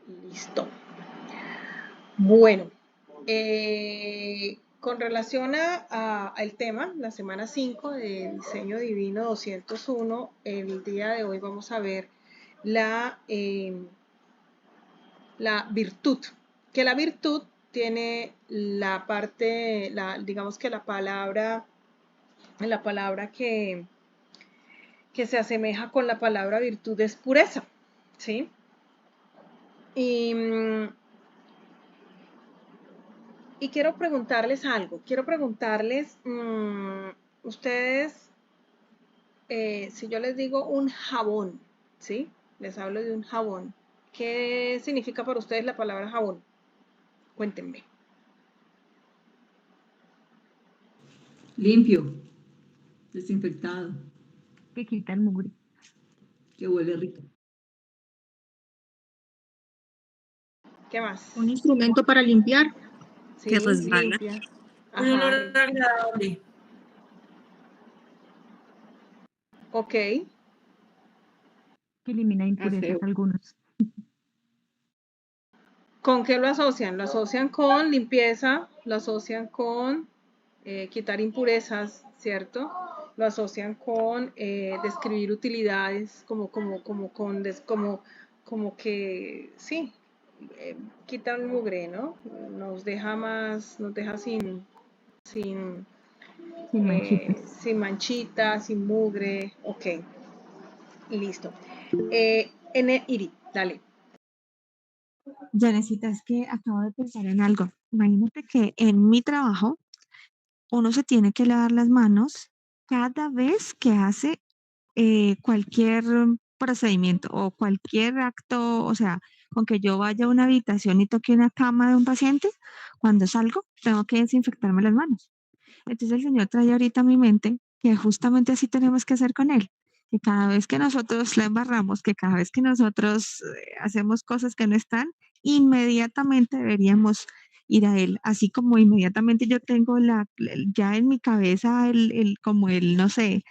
Listo. Bueno, con relación al tema, la semana 5 de Diseño Divino 201, el día de hoy vamos a ver la virtud, que la virtud tiene la parte, digamos que la palabra que se asemeja con la palabra virtud es pureza, ¿sí? Y quiero preguntarles algo, ustedes, si yo les digo un jabón, ¿sí? Les hablo de un jabón. ¿Qué significa para ustedes la palabra jabón? Cuéntenme. Limpio, desinfectado, Que quita el mugre. que huele rico. ¿Qué más? Un instrumento para limpiar. Sí, Que resbala. limpia. Un olor agradable. Ok. Que elimina impurezas Aseo. algunos. ¿Con qué lo asocian? Lo asocian con limpieza, lo asocian con quitar impurezas, ¿cierto? Lo asocian con describir utilidades, como que, sí, quita el mugre, ¿no? Nos deja sin manchitas. sin manchitas, sin mugre, ok, listo. Iri, dale. Janecita, es que acabo de pensar en algo. Imagínate que en mi trabajo uno se tiene que lavar las manos cada vez que hace cualquier procedimiento o cualquier acto, o sea, con que yo vaya a una habitación y toque una cama de un paciente, cuando salgo tengo que desinfectarme las manos. Entonces el Señor trae ahorita a mi mente que justamente así tenemos que hacer con Él, que cada vez que nosotros la embarramos, que cada vez que nosotros hacemos cosas que no están, inmediatamente deberíamos ir a Él, así como inmediatamente yo tengo ya en mi cabeza como el, no sé,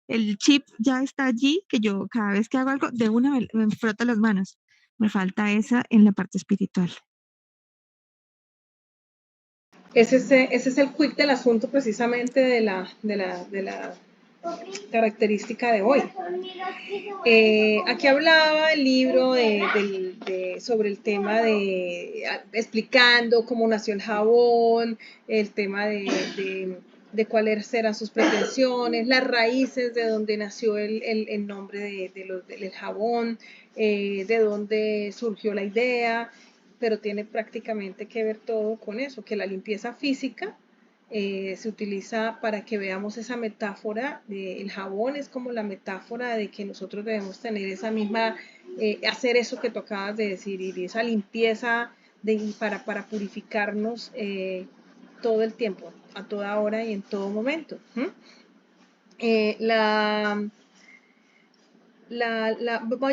el chip ya está allí, que yo cada vez que hago algo, de una vez me froto las manos. Me falta esa en la parte espiritual. Ese es el quick del asunto precisamente de la característica de hoy. Aquí hablaba el libro sobre el tema explicando cómo nació el jabón, el tema de cuáles eran sus pretensiones, las raíces de donde nació el nombre del jabón, de dónde surgió la idea, pero tiene prácticamente que ver todo con eso, que la limpieza física se utiliza para que veamos esa metáfora. El jabón es como la metáfora de que nosotros debemos tener esa misma, hacer eso que tú acabas de decir, y esa limpieza para purificarnos todo el tiempo, a toda hora y en todo momento. Voy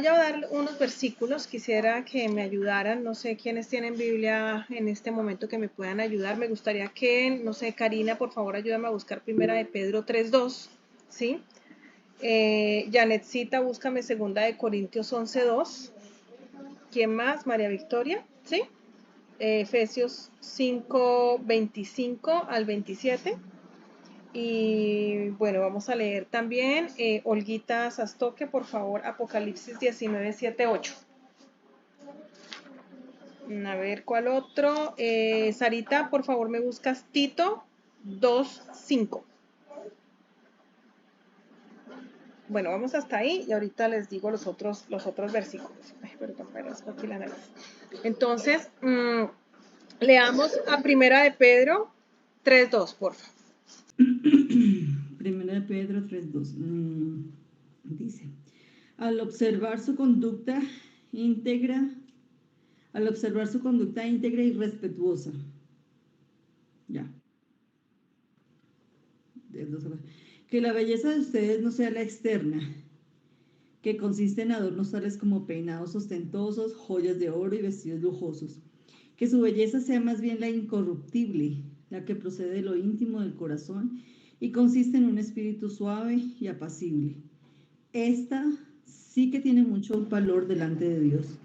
a dar unos versículos, quisiera que me ayudaran, no sé quiénes tienen Biblia en este momento que me puedan ayudar. Me gustaría que, no sé, Karina, por favor, ayúdame a buscar primera de Pedro 3:2, ¿sí? Janetcita, búscame segunda de Corintios 11:2. ¿Quién más? María Victoria, ¿sí? Efesios 5:25 al 27. Y bueno, vamos a leer también Olguita Sastoque, por favor, Apocalipsis 19:7-8. A ver, ¿cuál otro? Sarita, por favor, me buscas Tito 2:5. Bueno, vamos hasta ahí y ahorita les digo los otros versículos. Ay, perdón, aquí la nariz. Entonces, leamos a primera de Pedro 3:2, por favor. Primera de Pedro 3:2. Dice, al observar su conducta íntegra y respetuosa. Ya. Que la belleza de ustedes no sea la externa, que consiste en adornos tales como peinados ostentosos, joyas de oro y vestidos lujosos. Que su belleza sea más bien la incorruptible, la que procede de lo íntimo del corazón y consiste en un espíritu suave y apacible. Esta sí que tiene mucho valor delante de Dios.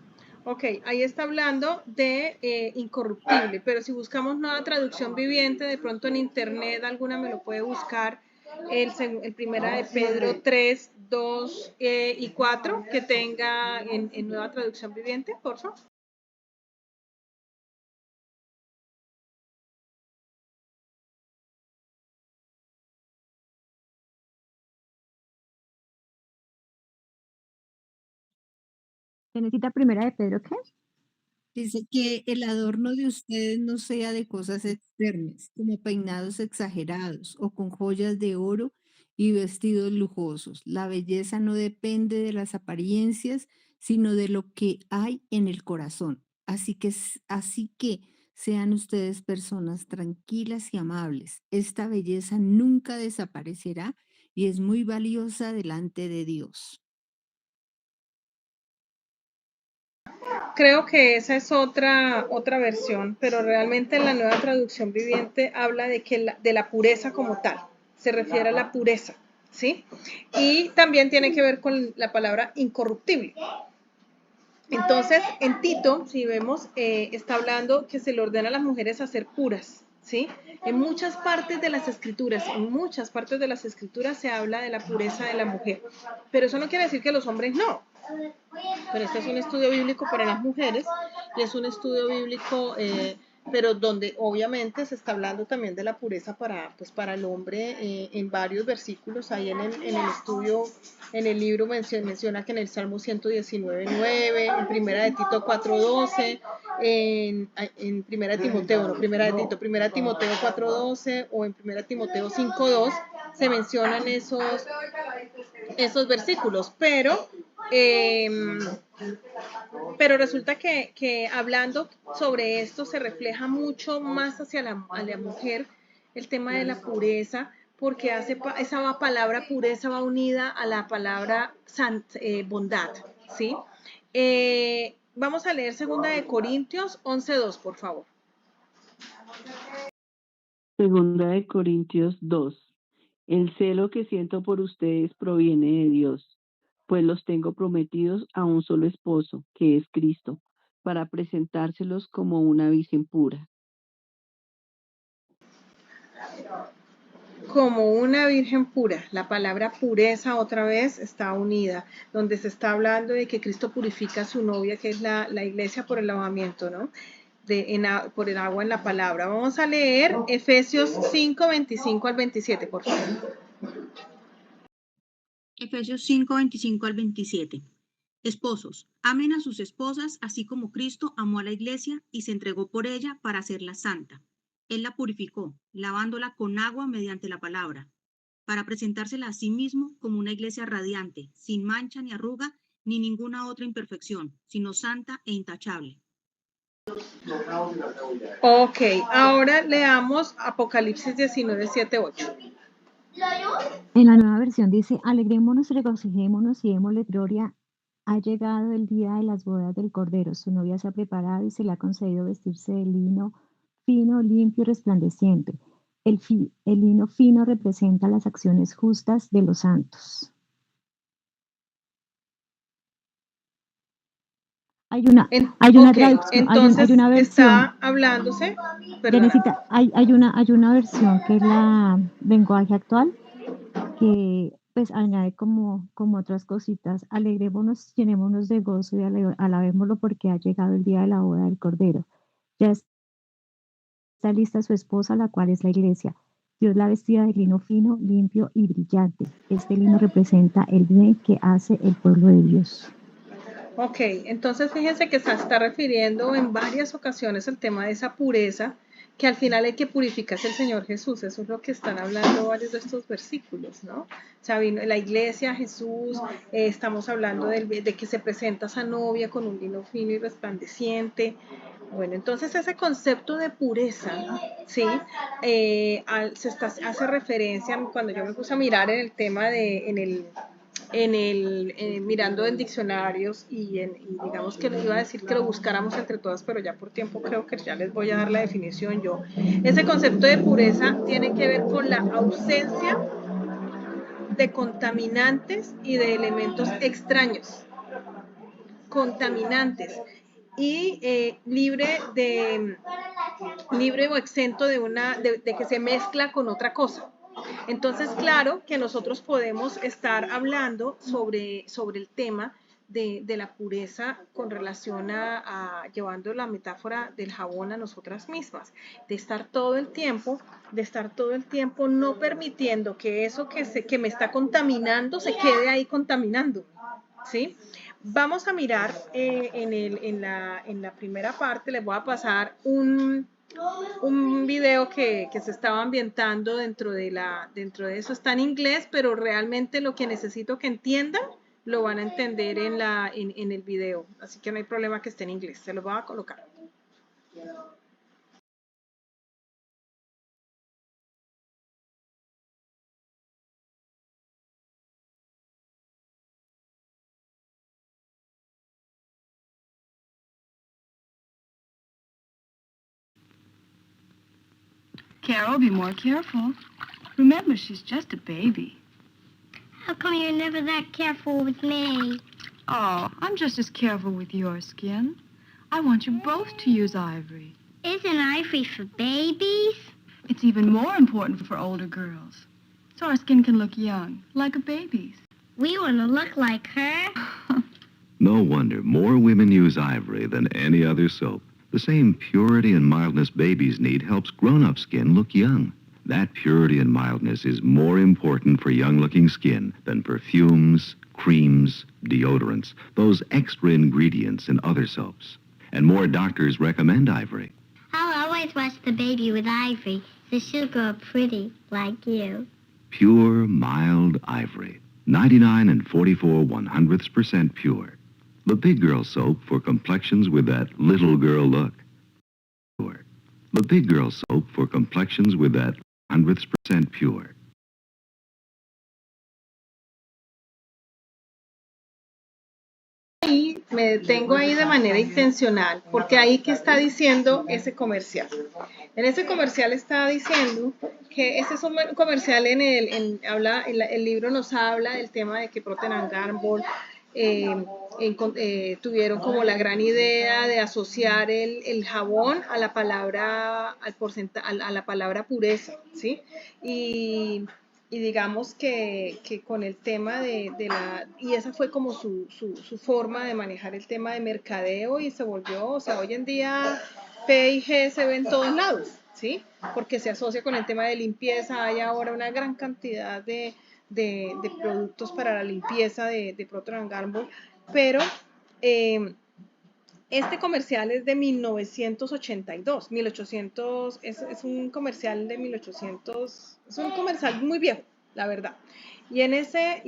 Ok, ahí está hablando de incorruptible, pero si buscamos nueva traducción viviente, de pronto en internet alguna me lo puede buscar, el primera de Pedro 3, 2 y 4, que tenga en nueva traducción viviente, por favor. ¿Se necesita primera de Pedro qué? Dice que el adorno de ustedes no sea de cosas externas, como peinados exagerados o con joyas de oro y vestidos lujosos. La belleza no depende de las apariencias, sino de lo que hay en el corazón. Así que sean ustedes personas tranquilas y amables. Esta belleza nunca desaparecerá y es muy valiosa delante de Dios. Creo que esa es otra versión, pero realmente en la nueva traducción viviente habla de que de la pureza como tal, se refiere a la pureza, ¿sí? Y también tiene que ver con la palabra incorruptible. Entonces, en Tito, si vemos, está hablando que se le ordena a las mujeres a ser puras, ¿sí? En muchas partes de las escrituras se habla de la pureza de la mujer, pero eso no quiere decir que los hombres no. Pero este es un estudio bíblico para las mujeres y es un estudio bíblico, pero donde obviamente se está hablando también de la pureza para el hombre en varios versículos. Ahí en el estudio, en el libro menciona que en el Salmo 119:9, en Primera de Tito 4:12, en Primera de Timoteo, no Primera de Tito, Primera de Timoteo 4:12 o en Primera de Timoteo 5:2 se mencionan esos versículos, pero resulta que hablando sobre esto se refleja mucho más hacia la mujer el tema de la pureza, porque esa palabra pureza va unida a la palabra bondad, ¿sí? Vamos a leer 2 de Corintios 11:2, por favor. Segunda de Corintios 2. El celo que siento por ustedes proviene de Dios, pues los tengo prometidos a un solo esposo, que es Cristo, para presentárselos como una virgen pura. Como una virgen pura. La palabra pureza otra vez está unida, donde se está hablando de que Cristo purifica a su novia, que es la iglesia, por el lavamiento, ¿no? Por el agua en la palabra. Vamos a leer Efesios 5:25-27, por favor. Efesios 5:25-27. Esposos, amen a sus esposas, así como Cristo amó a la iglesia y se entregó por ella para hacerla santa. Él la purificó, lavándola con agua mediante la palabra, para presentársela a sí mismo como una iglesia radiante, sin mancha ni arruga, ni ninguna otra imperfección, sino santa e intachable. Ok, ahora leamos Apocalipsis 19:7-8. En la nueva versión dice, alegrémonos, regocijémonos y démosle gloria. Ha llegado el día de las bodas del Cordero. Su novia se ha preparado y se le ha concedido vestirse de lino fino, limpio y resplandeciente. El lino fino representa las acciones justas de los santos. Hay una traducción, entonces hay una versión. está hablándose, Teresita, hay una versión que es la lenguaje actual, que pues añade como otras cositas. Alegrémonos, llenémonos de gozo y alabémoslo porque ha llegado el día de la boda del Cordero. Ya está lista su esposa, la cual es la iglesia. Dios la vestida de lino fino, limpio y brillante. Este lino representa el bien que hace el pueblo de Dios. Ok, entonces fíjense que se está refiriendo en varias ocasiones al tema de esa pureza, que al final hay que purificarse el Señor Jesús. Eso es lo que están hablando varios de estos versículos, ¿no? O sea, vino la iglesia, Jesús, estamos hablando de que se presenta esa novia con un lino fino y resplandeciente. Bueno, entonces ese concepto de pureza, ¿sí? Hace referencia, cuando yo me puse a mirar en el tema mirando en diccionarios y digamos que iba a decir que lo buscáramos entre todas, pero ya por tiempo creo que ya les voy a dar la definición yo. Ese concepto de pureza tiene que ver con la ausencia de contaminantes y de elementos extraños. Contaminantes. y libre o exento de que se mezcla con otra cosa. Entonces, claro que nosotros podemos estar hablando sobre el tema de la pureza con relación a llevando la metáfora del jabón a nosotras mismas, de estar todo el tiempo no permitiendo que eso que me está contaminando se quede ahí contaminando, ¿sí? Vamos a mirar en la primera parte, les voy a pasar un video que se estaba ambientando dentro de eso. Está en inglés, pero realmente lo que necesito que entiendan lo van a entender en el video. Así que no hay problema que esté en inglés. Se lo voy a colocar. Carol, be more careful. Remember, she's just a baby. How come you're never that careful with me? Oh, I'm just as careful with your skin. I want you both to use ivory. Isn't ivory for babies? It's even more important for older girls. So our skin can look young, like a baby's. We want to look like her. No wonder more women use ivory than any other soap. The same purity and mildness babies need helps grown-up skin look young. That purity and mildness is more important for young-looking skin than perfumes, creams, deodorants, those extra ingredients in other soaps. And more doctors recommend ivory. I'll always watch the baby with ivory, so she'll grow up pretty, like you. Pure, mild ivory. 99 and 44 100% pure. The Big Girl soap for complexions with that little girl look. The Big Girl soap for complexions with that 100% pure. Y me detengo ahí de manera intencional, porque ahí que está diciendo ese comercial. En ese comercial está diciendo que ese es un comercial el libro nos habla del tema de que Procter & Gamble tuvieron como la gran idea de asociar el jabón a la palabra, a la palabra pureza, ¿sí? Y digamos que con el tema y esa fue como su forma de manejar el tema de mercadeo y se volvió, o sea, hoy en día P&G se ve en todos lados, ¿sí? Porque se asocia con el tema de limpieza, hay ahora una gran cantidad de productos para la limpieza de Procter & Gamble, pero este comercial es de 1982, 1800, es un comercial de 1800, es un comercial muy viejo, la verdad. Y en ese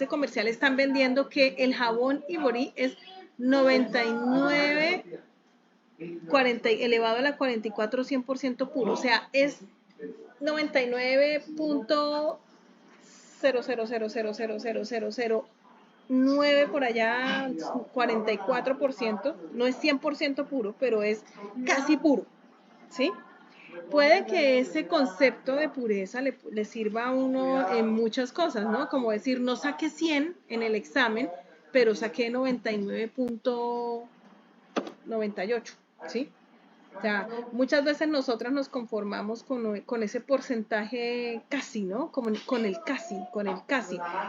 comercial están vendiendo que el jabón Ivory es 99 elevado a la 44 100% puro, o sea, es 99.000000009 por allá, 44%, no es 100% puro, pero es casi puro, ¿sí? Puede que ese concepto de pureza le sirva a uno en muchas cosas, ¿no? Como decir, no saqué 100 en el examen, pero saqué 99.98, ¿sí? O sea, muchas veces nosotras nos conformamos con ese porcentaje casi, ¿no? Con el casi.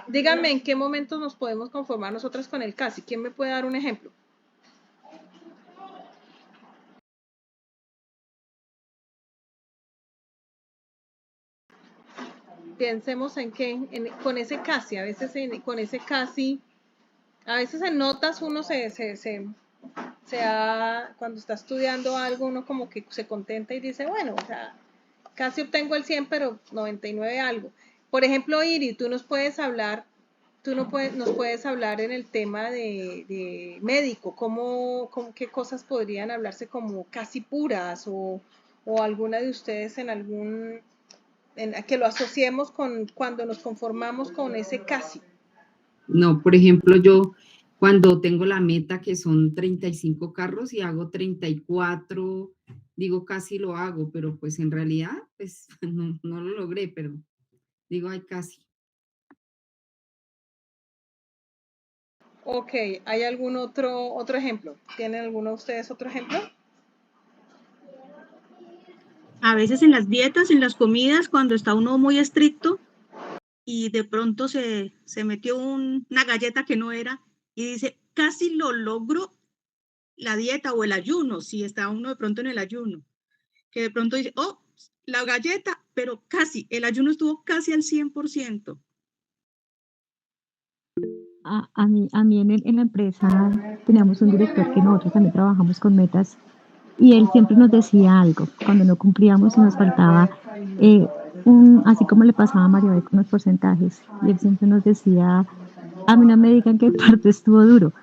Díganme en qué momentos nos podemos conformar nosotras con el casi. ¿Quién me puede dar un ejemplo? Pensemos en qué, con ese casi, a veces con ese casi, a veces en notas uno cuando está estudiando algo, uno como que se contenta y dice, bueno, o sea, casi obtengo el 100, pero 99 algo. Por ejemplo, Iri, tú nos puedes hablar en el tema de médico, qué cosas podrían hablarse como casi puras o alguna de ustedes que lo asociemos con cuando nos conformamos con ese casi. No, por ejemplo, yo cuando tengo la meta que son 35 carros y hago 34, digo casi lo hago, pero pues en realidad pues no lo logré, pero digo ay casi. Ok, ¿hay algún otro ejemplo? ¿Tienen alguno de ustedes otro ejemplo? A veces en las dietas, en las comidas, cuando está uno muy estricto y de pronto se metió una galleta que no era y dice, casi lo logro la dieta o el ayuno, si está uno de pronto en el ayuno, que de pronto dice, oh, la galleta, pero casi, el ayuno estuvo casi al 100%. A mí en la empresa teníamos un director que nosotros también trabajamos con metas y él siempre nos decía algo cuando no cumplíamos y nos faltaba, así como le pasaba a María con los porcentajes, y él siempre nos decía, a mí no me digan que el parto estuvo duro,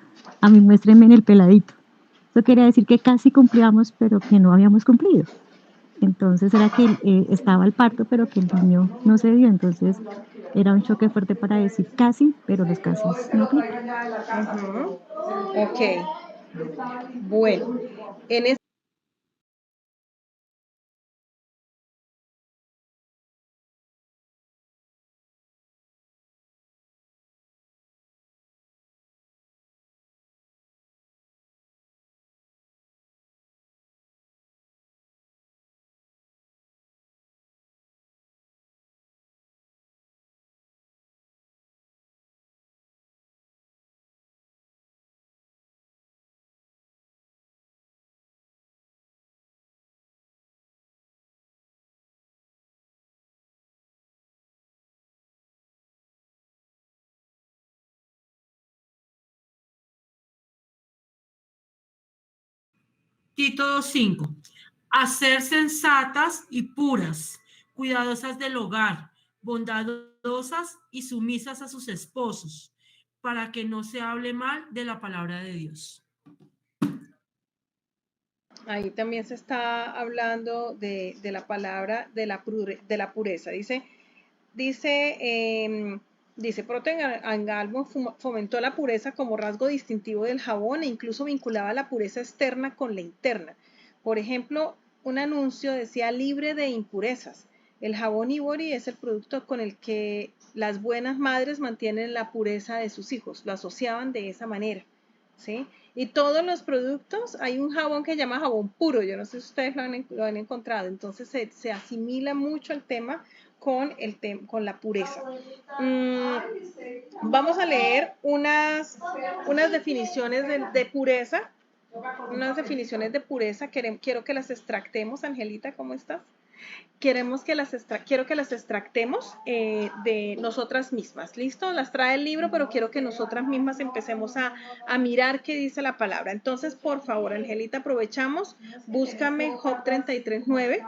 a mí muéstrenme en el peladito. Eso quería decir que casi cumplíamos, pero que no habíamos cumplido. Entonces era que estaba el parto, pero que el niño no se dio. Entonces era un choque fuerte para decir casi, pero los casi no aplican. Ok. Bueno, en este Tito 2:5. A ser sensatas y puras, cuidadosas del hogar, bondadosas y sumisas a sus esposos, para que no se hable mal de la palabra de Dios. ahí también se está hablando de la palabra de la pureza. Dice, Protengalbo fomentó la pureza como rasgo distintivo del jabón e incluso vinculaba la pureza externa con la interna. Por ejemplo, un anuncio decía libre de impurezas. El jabón Ivory es el producto con el que las buenas madres mantienen la pureza de sus hijos. Lo asociaban de esa manera, ¿sí? Y todos los productos, hay un jabón que se llama jabón puro, yo no sé si ustedes lo han encontrado, entonces se asimila mucho el tema con la pureza. Vamos a leer unas definiciones de pureza, unas definiciones de pureza, quiero que las extractemos. Angelita, ¿cómo estás? Quiero que las extractemos de nosotras mismas. ¿Listo? Las trae el libro, pero quiero que nosotras mismas empecemos a mirar qué dice la palabra. Entonces, por favor, Angelita, aprovechamos. Búscame Job 33:9.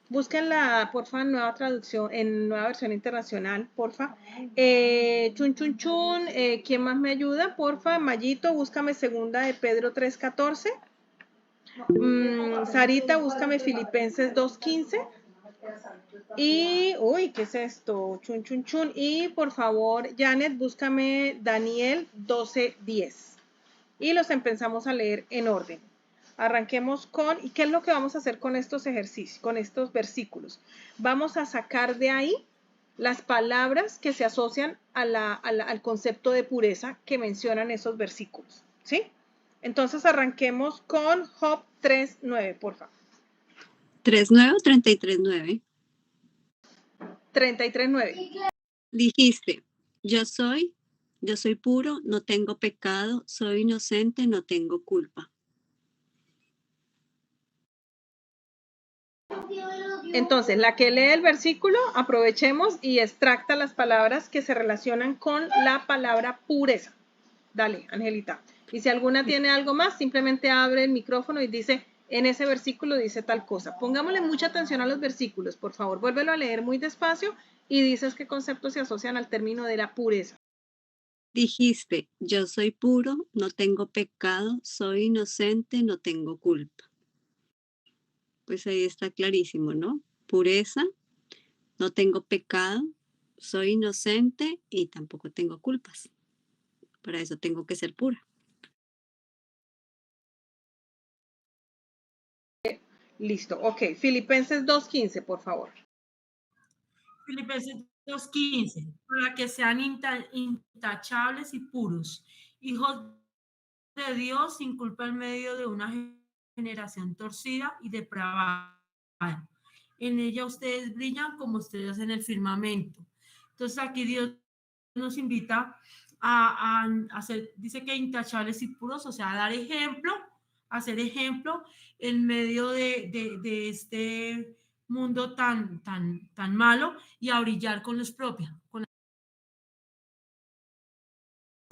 Búsquenla, porfa, en nueva traducción, en nueva versión internacional, porfa. ¿Quién más me ayuda? Porfa, Mayito, búscame segunda de Pedro 3:14. Sarita, búscame Filipenses 2:15. Y, uy, ¿qué es esto? Y por favor, Janet, búscame Daniel 12:10. Y los empezamos a leer en orden. Arranquemos con, ¿y qué es lo que vamos a hacer con estos ejercicios, con estos versículos? Vamos a sacar de ahí las palabras que se asocian al concepto de pureza que mencionan esos versículos, ¿sí? Entonces arranquemos con Job 3:9, por favor. 3:9 o 33:9. 33:9. Dijiste, yo soy puro, no tengo pecado, soy inocente, no tengo culpa. Entonces, la que lee el versículo, aprovechemos y extracta las palabras que se relacionan con la palabra pureza. Dale, Angelita. Y si alguna tiene algo más, simplemente abre el micrófono y dice, en ese versículo dice tal cosa. Pongámosle mucha atención a los versículos, por favor. Vuélvelo a leer muy despacio y dices qué conceptos se asocian al término de la pureza. Dijiste, yo soy puro, no tengo pecado, soy inocente, no tengo culpa. Pues ahí está clarísimo, ¿no? Pureza, no tengo pecado, soy inocente y tampoco tengo culpas. Para eso tengo que ser pura. Listo, ok. Filipenses 2:15, por favor. Filipenses 2:15, para que sean intachables y puros, hijos de Dios sin culpa en medio de una generación torcida y depravada. En ella ustedes brillan como estrellas en el firmamento. Entonces aquí Dios nos invita a hacer, dice que intachables y puros, o sea, a dar ejemplo, a ser ejemplo en medio de este mundo tan malo y a brillar con luz propia. Con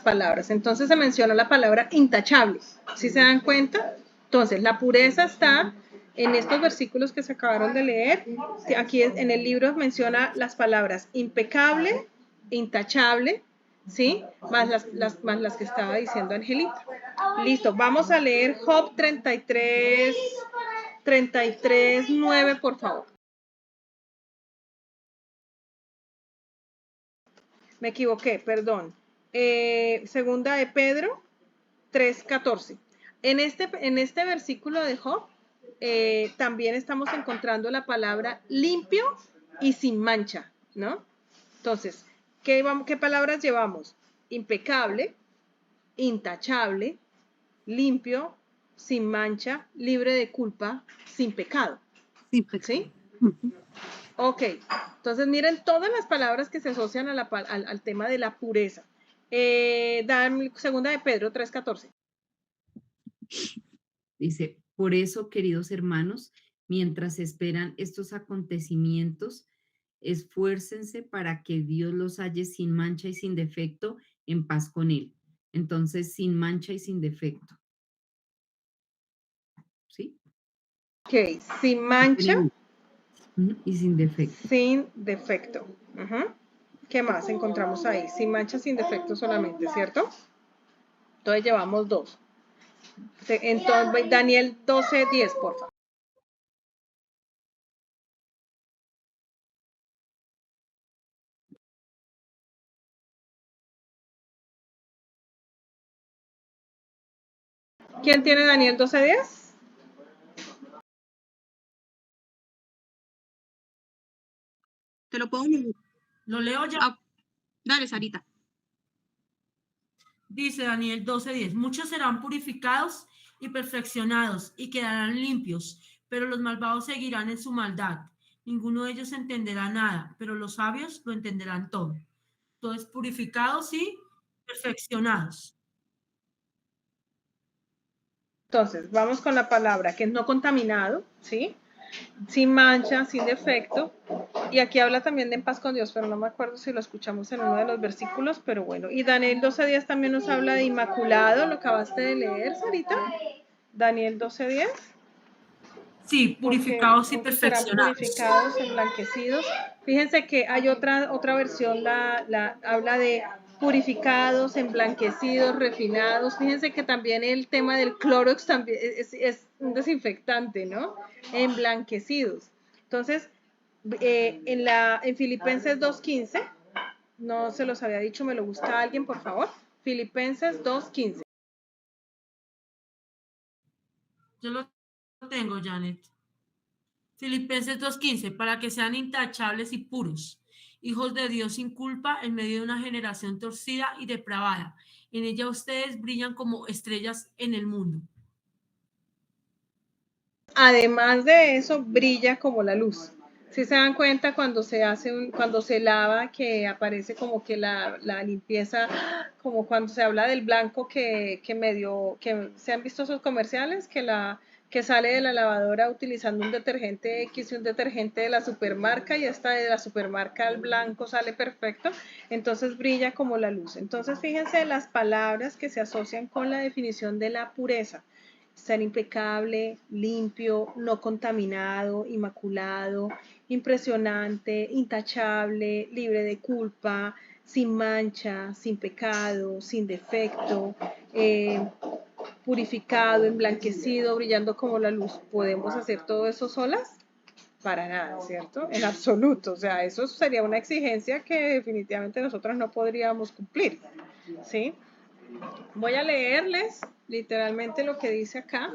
palabras. Entonces se menciona la palabra intachable. ¿Sí se dan cuenta? Entonces, la pureza está en estos versículos que se acabaron de leer. Aquí en el libro menciona las palabras impecable, intachable, ¿sí? Más las que estaba diciendo Angelita. Listo, vamos a leer Job 33, 9, por favor. Me equivoqué, perdón. Segunda de Pedro 3:14. En este versículo de Job también estamos encontrando la palabra limpio y sin mancha, ¿no? Entonces, ¿qué palabras llevamos? Impecable, intachable, limpio, sin mancha, libre de culpa, sin pecado. ¿Sí? Ok, entonces miren todas las palabras que se asocian al tema de la pureza. Segunda de Pedro 3:14. Dice, por eso, queridos hermanos, mientras esperan estos acontecimientos, esfuércense para que Dios los halle sin mancha y sin defecto en paz con Él. Entonces, sin mancha y sin defecto. ¿Sí? Ok, sin mancha. Y sin defecto. Sin defecto. ¿Qué más encontramos ahí? Sin mancha, sin defecto solamente, ¿cierto? Entonces llevamos 2. Entonces, Daniel 12:10, por favor. ¿Quién tiene Daniel 12:10? ¿Te lo puedo leer? Lo leo ya. Dale, Sarita. Dice Daniel 12:10, muchos serán purificados y perfeccionados y quedarán limpios, pero los malvados seguirán en su maldad. Ninguno de ellos entenderá nada, pero los sabios lo entenderán todo. Entonces, purificados y perfeccionados. Entonces, vamos con la palabra que es no contaminado, ¿sí? Sin mancha, sin defecto. Y aquí habla también de en paz con Dios, pero no me acuerdo si lo escuchamos en uno de los versículos, pero bueno. Y Daniel 12:10 también nos habla de inmaculado, lo acabaste de leer, Sarita. Daniel 12:10. Sí, purificados y perfeccionados. Serán purificados, emblanquecidos. Fíjense que hay otra versión, habla de purificados, emblanquecidos, refinados. Fíjense que también el tema del Clorox también es un desinfectante, ¿no? Emblanquecidos. Entonces, en Filipenses 2:15, no se los había dicho, me lo busca alguien, por favor. Filipenses 2:15. Yo lo tengo, Janet. Filipenses 2:15, para que sean intachables y puros, hijos de Dios sin culpa en medio de una generación torcida y depravada. En ella ustedes brillan como estrellas en el mundo. Además de eso, brilla como la luz. Si se dan cuenta cuando se lava, que aparece como que la limpieza, como cuando se habla del blanco que se han visto esos comerciales, que sale de la lavadora utilizando un detergente X y un detergente de la supermarca, y esta de la supermarca el blanco sale perfecto, entonces brilla como la luz. Entonces fíjense las palabras que se asocian con la definición de la pureza. Ser impecable, limpio, no contaminado, inmaculado, impresionante, intachable, libre de culpa, sin mancha, sin pecado, sin defecto, purificado, emblanquecido, brillando como la luz. ¿Podemos hacer todo eso solas? Para nada, ¿cierto? En absoluto. O sea, eso sería una exigencia que definitivamente nosotros no podríamos cumplir, ¿sí? Voy a leerles literalmente lo que dice acá.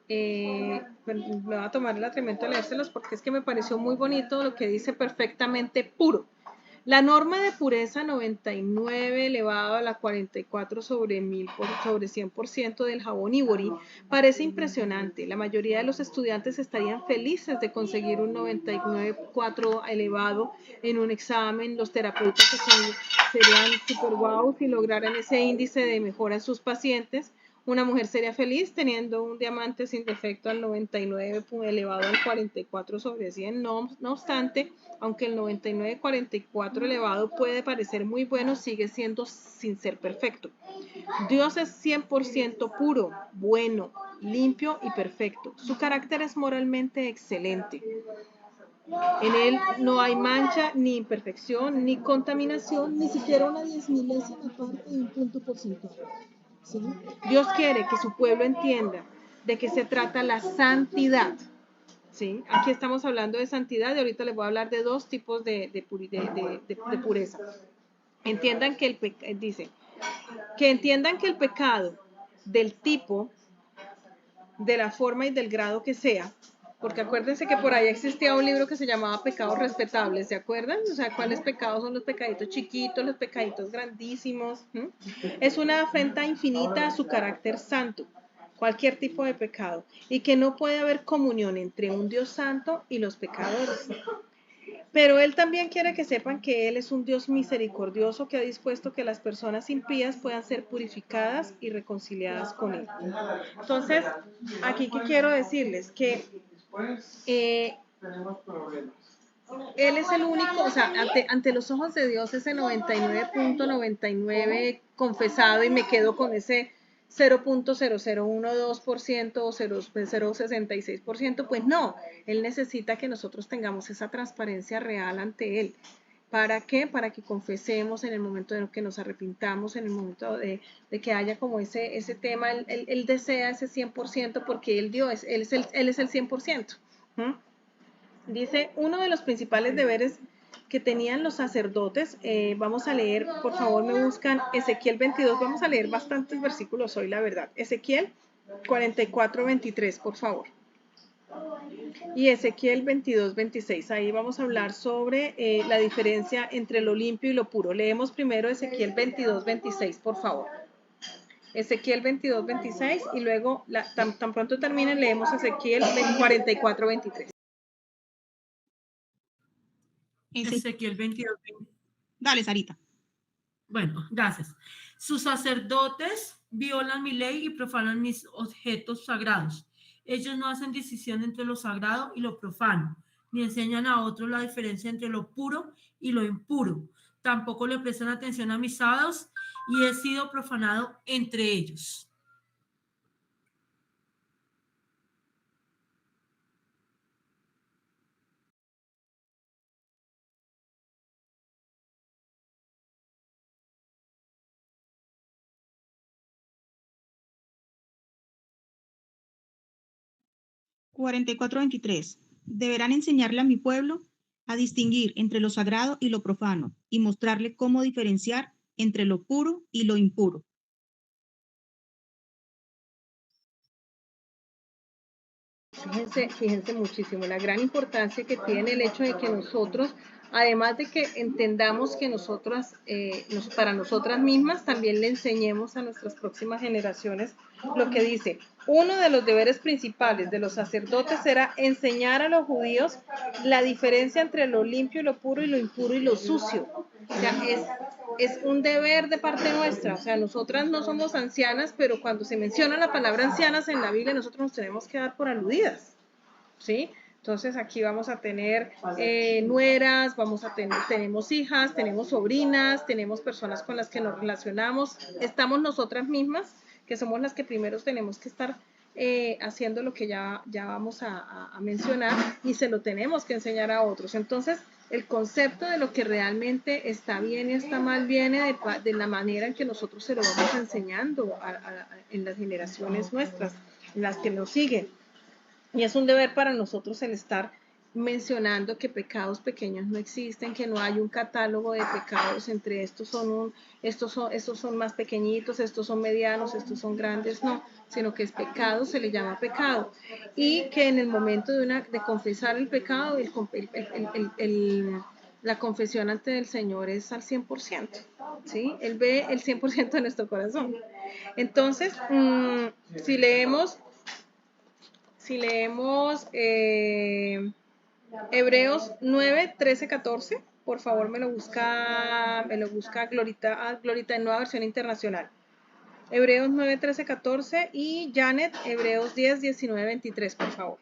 Me va a tomar el atrevimiento de leérselos porque es que me pareció muy bonito lo que dice perfectamente puro. La norma de pureza 99 elevado a la 44 sobre 1000 sobre 100% del jabón Ivory parece impresionante. La mayoría de los estudiantes estarían felices de conseguir un 99,4 elevado en un examen. Los terapeutas serían super wow si lograran ese índice de mejora en sus pacientes. Una mujer sería feliz teniendo un diamante sin defecto al 99 elevado al 44 sobre 100. No obstante, aunque el 99,44 elevado puede parecer muy bueno, sigue siendo sin ser perfecto. Dios es 100% puro, bueno, limpio y perfecto. Su carácter es moralmente excelente. En él no hay mancha, ni imperfección, ni contaminación, ni siquiera una 10,000ª parte de un punto porcentual. ¿Sí? Dios quiere que su pueblo entienda de qué se trata la santidad. ¿Sí? Aquí estamos hablando de santidad y ahorita les voy a hablar de dos tipos de pureza. Entiendan que entiendan que el pecado del tipo, de la forma y del grado que sea, porque acuérdense que por ahí existía un libro que se llamaba Pecados Respetables, ¿se acuerdan? O sea, ¿cuáles pecados son los pecaditos chiquitos, los pecaditos grandísimos? Es una afrenta infinita a su carácter santo, cualquier tipo de pecado, y que no puede haber comunión entre un Dios santo y los pecadores. Pero Él también quiere que sepan que Él es un Dios misericordioso que ha dispuesto que las personas impías puedan ser purificadas y reconciliadas con Él. Entonces, aquí que quiero decirles que Él es el único, o sea, ante los ojos de Dios ese 99,99 confesado y me quedo con ese 0,0012% o 0,066%, pues no, Él necesita que nosotros tengamos esa transparencia real ante Él. ¿Para qué? Para que confesemos en el momento en que nos arrepintamos, en el momento de que haya como ese tema, Él desea ese 100% porque Él es el 100%. Dice, uno de los principales deberes que tenían los sacerdotes, vamos a leer, por favor me buscan Ezequiel 22, vamos a leer bastantes versículos hoy, la verdad. Ezequiel 44:23, por favor. Y Ezequiel 22:26, ahí vamos a hablar sobre la diferencia entre lo limpio y lo puro. Leemos primero Ezequiel 22:26, por favor. Ezequiel 22:26 y luego, tan pronto terminen, leemos Ezequiel 44:23. Ezequiel 22. Dale, Sarita. Bueno, gracias. Sus sacerdotes violan mi ley y profanan mis objetos sagrados. Ellos no hacen decisión entre lo sagrado y lo profano, ni enseñan a otros la diferencia entre lo puro y lo impuro. Tampoco le prestan atención a mis sábados y he sido profanado entre ellos. $44.23. Deberán enseñarle a mi pueblo a distinguir entre lo sagrado y lo profano y mostrarle cómo diferenciar entre lo puro y lo impuro. Fíjense muchísimo la gran importancia que tiene el hecho de que nosotros, además de que entendamos que nosotras, para nosotras mismas, también le enseñemos a nuestras próximas generaciones lo que dice. Uno de los deberes principales de los sacerdotes era enseñar a los judíos la diferencia entre lo limpio y lo puro y lo impuro y lo sucio. O sea, es un deber de parte nuestra. O sea, nosotras no somos ancianas, pero cuando se menciona la palabra ancianas en la Biblia, nosotros nos tenemos que dar por aludidas. ¿Sí? Entonces aquí vamos a tener nueras, tenemos hijas, tenemos sobrinas, tenemos personas con las que nos relacionamos, estamos nosotras mismas, que somos las que primero tenemos que estar haciendo lo que ya vamos a mencionar y se lo tenemos que enseñar a otros. Entonces, el concepto de lo que realmente está bien y está mal viene de la manera en que nosotros se lo vamos enseñando en las generaciones nuestras, en las que nos siguen. Y es un deber para nosotros el estar mencionando que pecados pequeños no existen, que no hay un catálogo de pecados entre estos son más pequeñitos, estos son medianos, estos son grandes, no, sino que es pecado, se le llama pecado. Y que en el momento de confesar el pecado, La confesión ante el Señor es al 100%, ¿sí? Él ve el 100% de nuestro corazón. Entonces, si leemos Hebreos 9, 13, 14, por favor me lo busca Glorita en Nueva Versión Internacional. Hebreos 9, 13, 14 y Janet, Hebreos 10, 19, 23, por favor.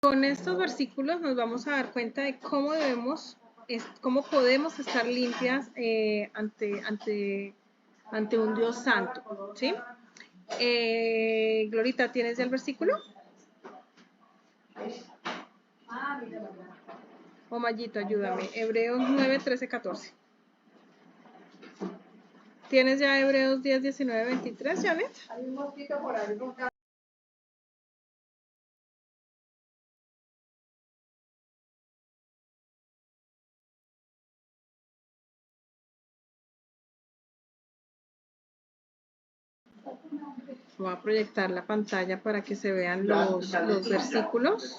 Con estos versículos nos vamos a dar cuenta de cómo podemos estar limpias ante un Dios santo, ¿sí? Glorita, ¿tienes ya el versículo? O Mayito, ayúdame. Hebreos 9, 13, 14. ¿Tienes ya Hebreos 10, 19, 23, Janet? Voy a proyectar la pantalla para que se vean los versículos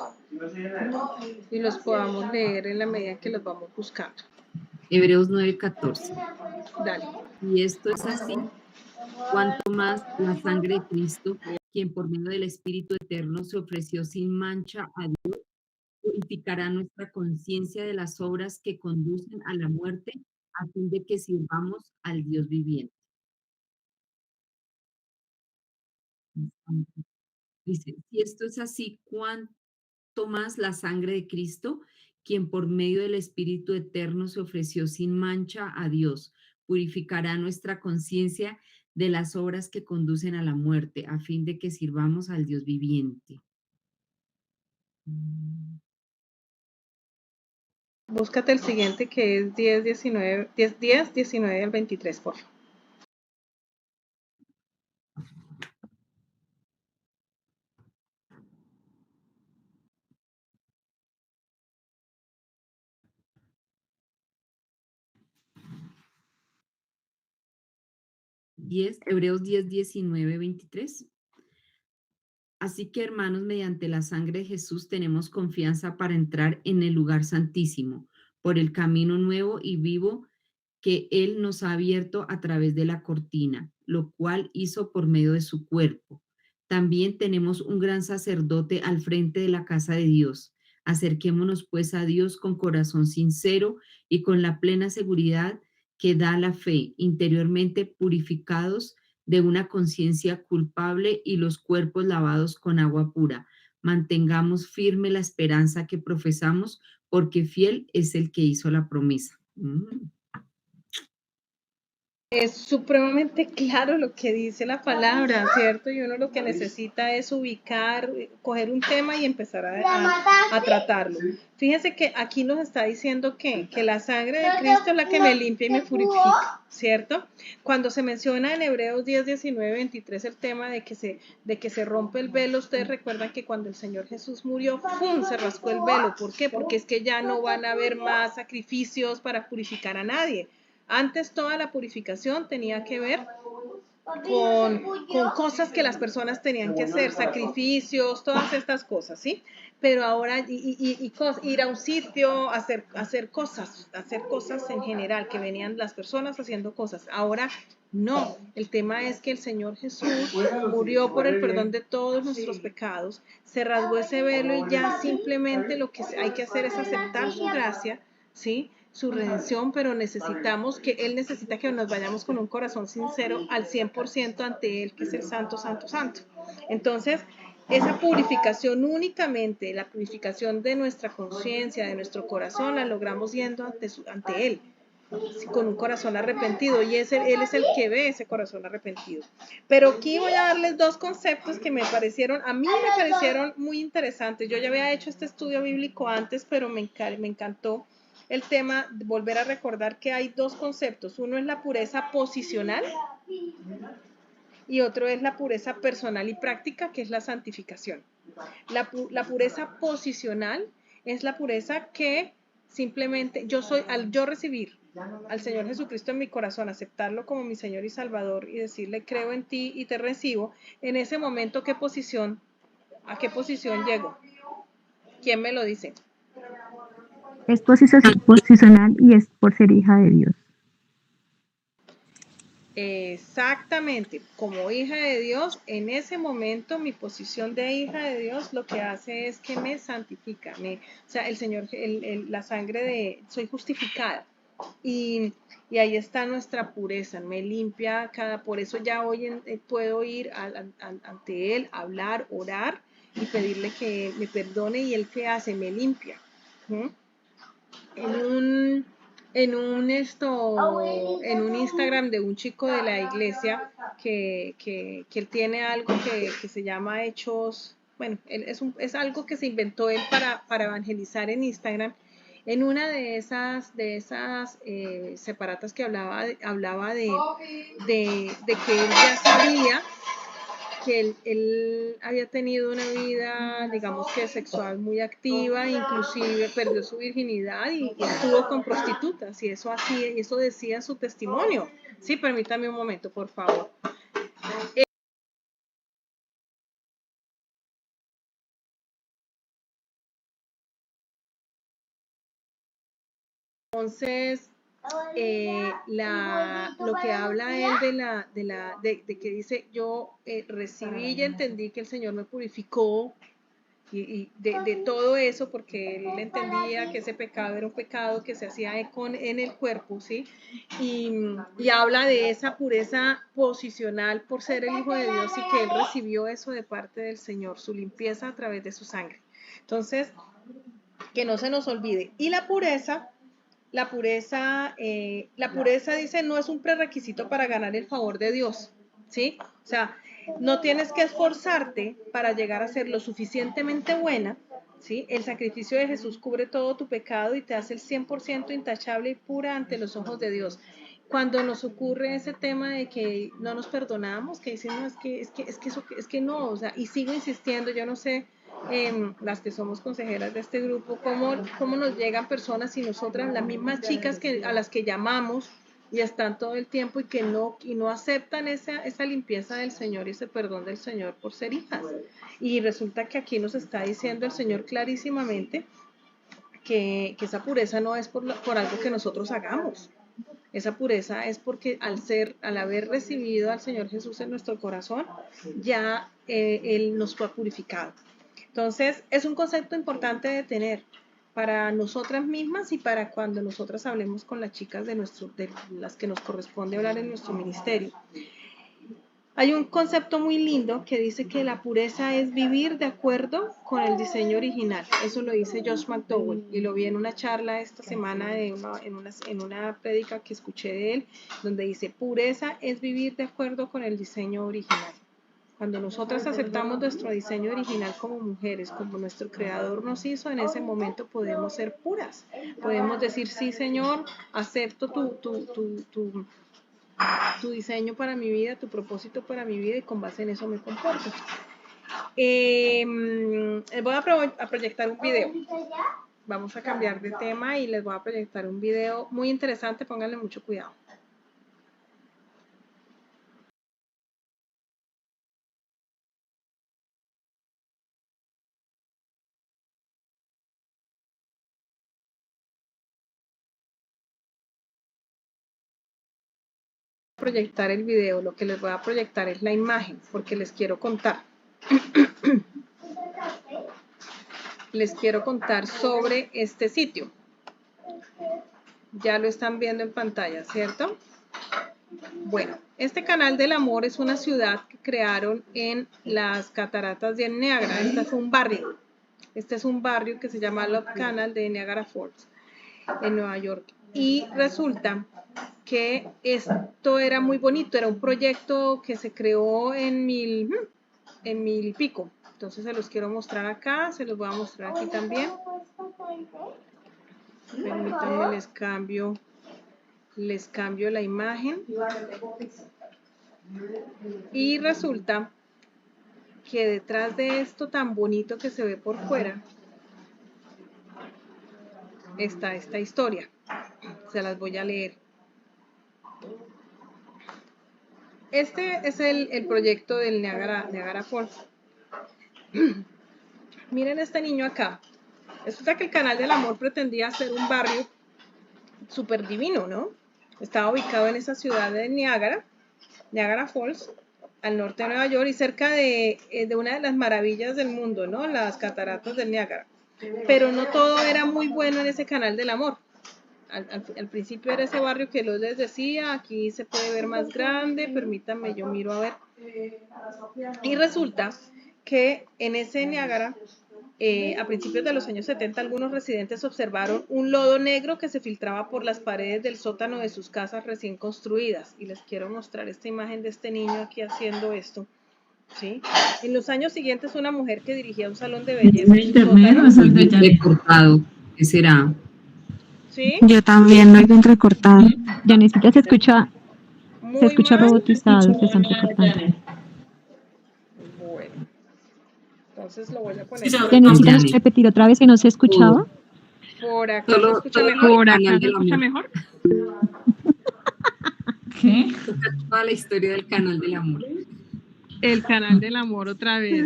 y los podamos leer en la medida que los vamos buscando. Hebreos 9:14. Dale. Y esto es así, cuanto más la sangre de Cristo, quien por medio del Espíritu Eterno se ofreció sin mancha a Dios, purificará nuestra conciencia de las obras que conducen a la muerte, a fin de que sirvamos al Dios viviente. Dice, si esto es así, cuánto más la sangre de Cristo, quien por medio del Espíritu Eterno se ofreció sin mancha a Dios, purificará nuestra conciencia de las obras que conducen a la muerte, a fin de que sirvamos al Dios viviente. Búscate el siguiente que es 10, 19 al 23, por favor. Hebreos 10, 19, 23. Así que, hermanos, mediante la sangre de Jesús tenemos confianza para entrar en el lugar santísimo, por el camino nuevo y vivo que Él nos ha abierto a través de la cortina, lo cual hizo por medio de su cuerpo. También tenemos un gran sacerdote al frente de la casa de Dios. Acerquémonos pues a Dios con corazón sincero y con la plena seguridad que da la fe, interiormente purificados de una conciencia culpable y los cuerpos lavados con agua pura. Mantengamos firme la esperanza que profesamos, porque fiel es el que hizo la promesa. Es supremamente claro lo que dice la palabra, ¿cierto? Y uno lo que necesita es ubicar, coger un tema y empezar a tratarlo. Fíjense que aquí nos está diciendo que la sangre de Cristo es la que me limpia y me purifica, ¿cierto? Cuando se menciona en Hebreos 10, 19, 23 el tema de que se rompe el velo, ustedes recuerdan que cuando el Señor Jesús murió, ¡pum!, se rascó el velo. ¿Por qué? Porque es que ya no van a haber más sacrificios para purificar a nadie. Antes toda la purificación tenía que ver con cosas que las personas tenían que hacer, sacrificios, todas estas cosas, ¿sí? Pero ahora ir a un sitio, hacer cosas en general, que venían las personas haciendo cosas. Ahora no, el tema es que el Señor Jesús murió por el perdón de todos nuestros pecados, se rasgó ese velo y ya simplemente lo que hay que hacer es aceptar su gracia, ¿sí?, su redención, pero Él necesita que nos vayamos con un corazón sincero al 100% ante Él, que es el Santo, Santo, Santo. Entonces, esa purificación únicamente, la purificación de nuestra conciencia, de nuestro corazón, la logramos yendo ante Él, con un corazón arrepentido, y Él es el que ve ese corazón arrepentido. Pero aquí voy a darles dos conceptos que a mí me parecieron muy interesantes. Yo ya había hecho este estudio bíblico antes, pero me encantó el tema, volver a recordar que hay dos conceptos. Uno es la pureza posicional y otro es la pureza personal y práctica, que es la santificación. La pureza posicional es la pureza que simplemente al yo recibir al Señor Jesucristo en mi corazón, aceptarlo como mi Señor y Salvador y decirle, creo en ti y te recibo, en ese momento, ¿a qué posición llego? ¿Quién me lo dice? Es posicional y es por ser hija de Dios. Exactamente, como hija de Dios, en ese momento mi posición de hija de Dios lo que hace es que me santifica, o sea, el Señor, la sangre soy justificada y ahí está nuestra pureza, me limpia por eso ya hoy puedo ir ante Él, hablar, orar y pedirle que me perdone y Él ¿qué hace? Me limpia. ¿Mm? En un Instagram de un chico de la iglesia que él tiene algo que se llama Hechos, bueno, es algo que se inventó él para evangelizar en Instagram. En una de esas separatas que hablaba de que él ya sabía que él había tenido una vida, digamos que sexual muy activa, inclusive perdió su virginidad y estuvo con prostitutas, y eso decía su testimonio. Sí, permítame un momento, por favor. Entonces, lo que habla él de que dice, yo recibí y entendí que el Señor me purificó, y de todo eso, porque él entendía que ese pecado era un pecado que se hacía en el cuerpo, ¿sí? Y habla de esa pureza posicional por ser el Hijo de Dios y que él recibió eso de parte del Señor, su limpieza a través de su sangre. Entonces, que no se nos olvide. Y la pureza dice no es un prerequisito para ganar el favor de Dios, ¿sí? O sea, no tienes que esforzarte para llegar a ser lo suficientemente buena, ¿sí? El sacrificio de Jesús cubre todo tu pecado y te hace el 100% intachable y pura ante los ojos de Dios. Cuando nos ocurre ese tema de que no nos perdonamos, que dicen, no, es que no, o sea, y sigo insistiendo, yo no sé, las que somos consejeras de este grupo, cómo nos llegan personas y nosotras, las mismas chicas a las que llamamos y están todo el tiempo y no aceptan esa limpieza del Señor y ese perdón del Señor por ser hijas. Y resulta que aquí nos está diciendo el Señor clarísimamente que esa pureza no es por algo que nosotros hagamos. Esa pureza es porque al haber recibido al Señor Jesús en nuestro corazón, ya Él nos fue purificado. Entonces, es un concepto importante de tener para nosotras mismas y para cuando nosotras hablemos con las chicas de las que nos corresponde hablar en nuestro ministerio. Hay un concepto muy lindo que dice que la pureza es vivir de acuerdo con el diseño original. Eso lo dice Josh McDowell y lo vi en una charla esta semana en una prédica que escuché de él, donde dice pureza es vivir de acuerdo con el diseño original. Cuando nosotras aceptamos nuestro diseño original como mujeres, como nuestro Creador nos hizo, en ese momento podemos ser puras. Podemos decir, sí, Señor, acepto tu diseño para mi vida, tu propósito para mi vida y con base en eso me comporto. Voy a proyectar un video. Vamos a cambiar de tema y les voy a proyectar un video muy interesante, pónganle mucho cuidado. Proyectar el video, lo que les voy a proyectar es la imagen, porque les quiero contar. Les quiero contar sobre este sitio. Ya lo están viendo en pantalla, ¿cierto? Bueno, este Canal del Amor es una ciudad que crearon en las cataratas de Niágara. Este es un barrio. Este es un barrio que se llama Love Canal de Niagara Falls, en Nueva York. Y resulta que esto era muy bonito, era un proyecto que se creó en mil y pico. Entonces se los quiero mostrar acá, se los voy a mostrar aquí también. Permítanme, les cambio la imagen. Y resulta que detrás de esto tan bonito que se ve por fuera está esta historia. Se las voy a leer. Este es el proyecto del Niagara Falls. Miren este niño acá. Resulta que el Canal del Amor pretendía ser un barrio súper divino, ¿no? Estaba ubicado en esa ciudad de Niagara Falls, al norte de Nueva York y cerca de una de las maravillas del mundo, ¿no? Las cataratas del Niágara. Pero no todo era muy bueno en ese Canal del Amor. Al principio era ese barrio que los les decía, aquí se puede ver más grande, permítanme, yo miro a ver. Y resulta que en ese Niágara, a principios de los años 70, algunos residentes observaron un lodo negro que se filtraba por las paredes del sótano de sus casas recién construidas. Y les quiero mostrar esta imagen de este niño aquí haciendo esto. ¿Sí? En los años siguientes, una mujer que dirigía un salón de belleza en su sótano, Es recortado. ¿Qué será? ¿sí? Yo también lo oigo entrecortado. Janesita se escucha Muy mal. robotizado, se están recortando. Bueno, entonces lo voy a poner Sí, por Janesita, Janet. ¿nos puede repetir otra vez que no se escuchaba? Por acá se escucha mejor. ¿Por acá Canal se del escucha Amor. mejor? ¿Qué? Toda la historia del Canal del Amor. El Canal del Amor otra vez.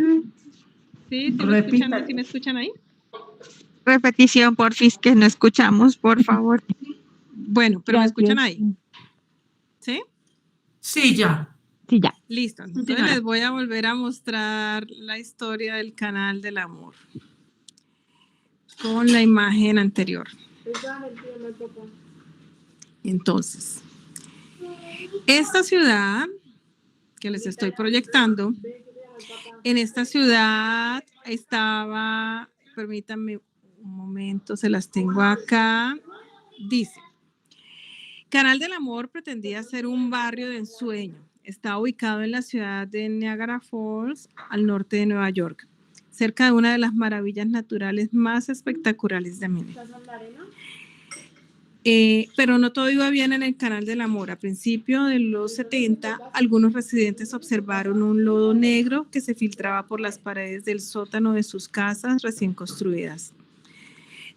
¿Sí? ¿Sí me escuchan ahí? Repetición, porfis, que no escuchamos, por favor. Bueno, pero ¿me escuchan Gracias. ahí? ¿Sí? Sí, ya. Sí, ya. Listo. Entonces Continúa. les voy a volver a mostrar la historia del Canal del Amor con la imagen anterior. Entonces, esta ciudad que les estoy proyectando, en esta ciudad estaba, permítanme un momento, se las tengo acá, dice, Canal del Amor pretendía ser un barrio de ensueño. Está ubicado en la ciudad de Niagara Falls, al norte de Nueva York, cerca de una de las maravillas naturales más espectaculares de América. Pero no todo iba bien en el Canal del Amor. A principios de los 70, algunos residentes observaron un lodo negro que se filtraba por las paredes del sótano de sus casas recién construidas.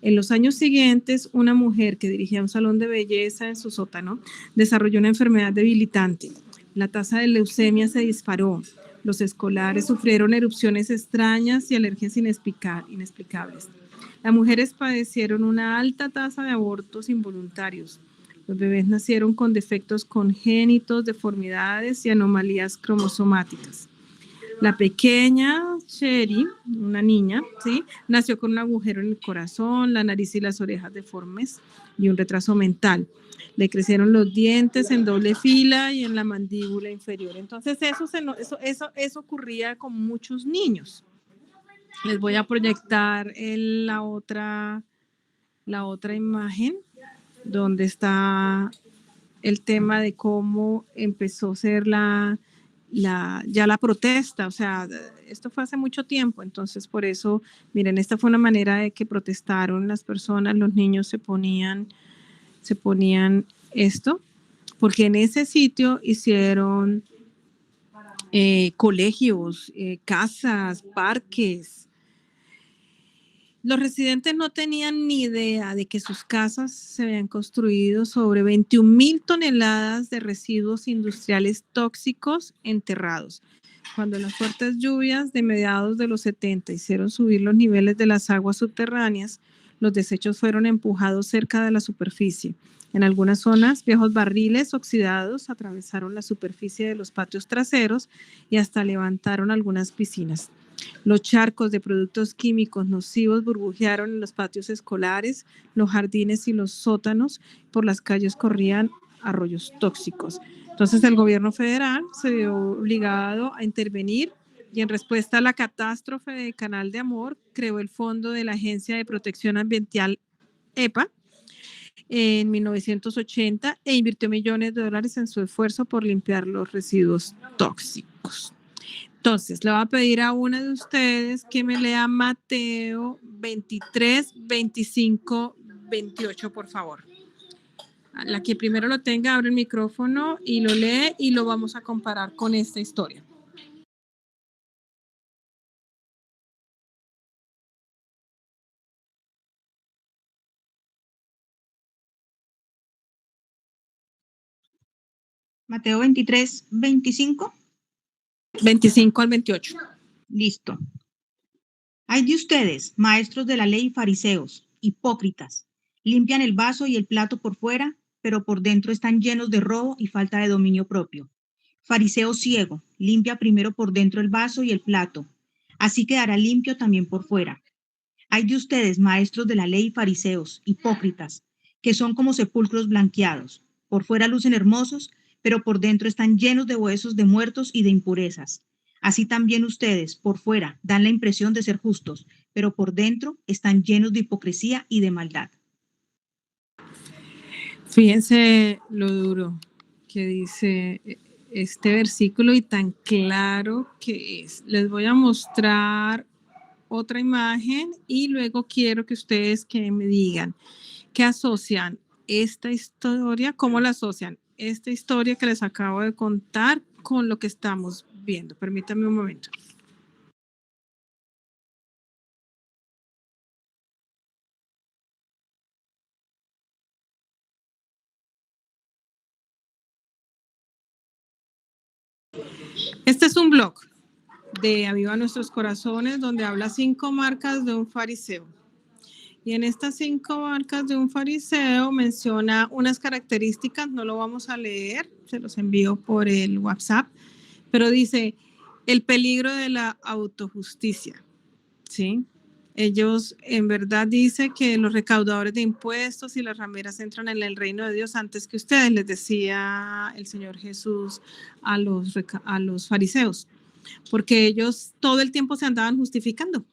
En los años siguientes, una mujer que dirigía un salón de belleza en su sótano desarrolló una enfermedad debilitante. La tasa de leucemia se disparó. Los escolares sufrieron erupciones extrañas y alergias inexplicables. Las mujeres padecieron una alta tasa de abortos involuntarios. Los bebés nacieron con defectos congénitos, deformidades y anomalías cromosomáticas. La pequeña Sherry, una niña, ¿sí?, nació con un agujero en el corazón, la nariz y las orejas deformes y un retraso mental. Le crecieron los dientes en doble fila y en la mandíbula inferior. Entonces eso ocurría con muchos niños. Les voy a proyectar la otra imagen donde está el tema de cómo empezó a ser ya la protesta. O sea, esto fue hace mucho tiempo, entonces por eso, miren, esta fue una manera de que protestaron las personas, los niños se ponían esto, porque en ese sitio hicieron colegios, casas, parques. Los residentes no tenían ni idea de que sus casas se habían construido sobre 21,000 toneladas de residuos industriales tóxicos enterrados. Cuando las fuertes lluvias de mediados de los 70 hicieron subir los niveles de las aguas subterráneas, los desechos fueron empujados cerca de la superficie. En algunas zonas, viejos barriles oxidados atravesaron la superficie de los patios traseros y hasta levantaron algunas piscinas. Los charcos de productos químicos nocivos burbujearon en los patios escolares, los jardines y los sótanos. Por las calles corrían arroyos tóxicos. Entonces el gobierno federal se vio obligado a intervenir y en respuesta a la catástrofe de Canal de Amor creó el Fondo de la Agencia de Protección Ambiental EPA en 1980 e invirtió millones de dólares en su esfuerzo por limpiar los residuos tóxicos. Entonces, le voy a pedir a una de ustedes que me lea Mateo 23, 25, 28, por favor. La que primero lo tenga, abre el micrófono y lo lee y lo vamos a comparar con esta historia. Mateo 23, 25. 25 al 28. Listo. Hay de ustedes, maestros de la ley y fariseos, hipócritas. Limpian el vaso y el plato por fuera, pero por dentro están llenos de robo y falta de dominio propio. Fariseo ciego, limpia primero por dentro el vaso y el plato. Así quedará limpio también por fuera. Hay de ustedes, maestros de la ley y fariseos, hipócritas, que son como sepulcros blanqueados. Por fuera lucen hermosos, pero por dentro están llenos de huesos de muertos y de impurezas. Así también ustedes, por fuera, dan la impresión de ser justos, pero por dentro están llenos de hipocresía y de maldad. Fíjense lo duro que dice este versículo y tan claro que es. Les voy a mostrar otra imagen y luego quiero que ustedes que me digan qué asocian esta historia, cómo la asocian esta historia que les acabo de contar con lo que estamos viendo. Permítanme un momento. Este es un blog de Aviva Nuestros Corazones donde habla 5 marcas de un fariseo. Y en estas 5 marcas de un fariseo menciona unas características, no lo vamos a leer, se los envío por el WhatsApp, pero dice el peligro de la autojusticia, ¿sí? Ellos en verdad dicen que los recaudadores de impuestos y las rameras entran en el reino de Dios antes que ustedes, les decía el Señor Jesús a los fariseos, porque ellos todo el tiempo se andaban justificando.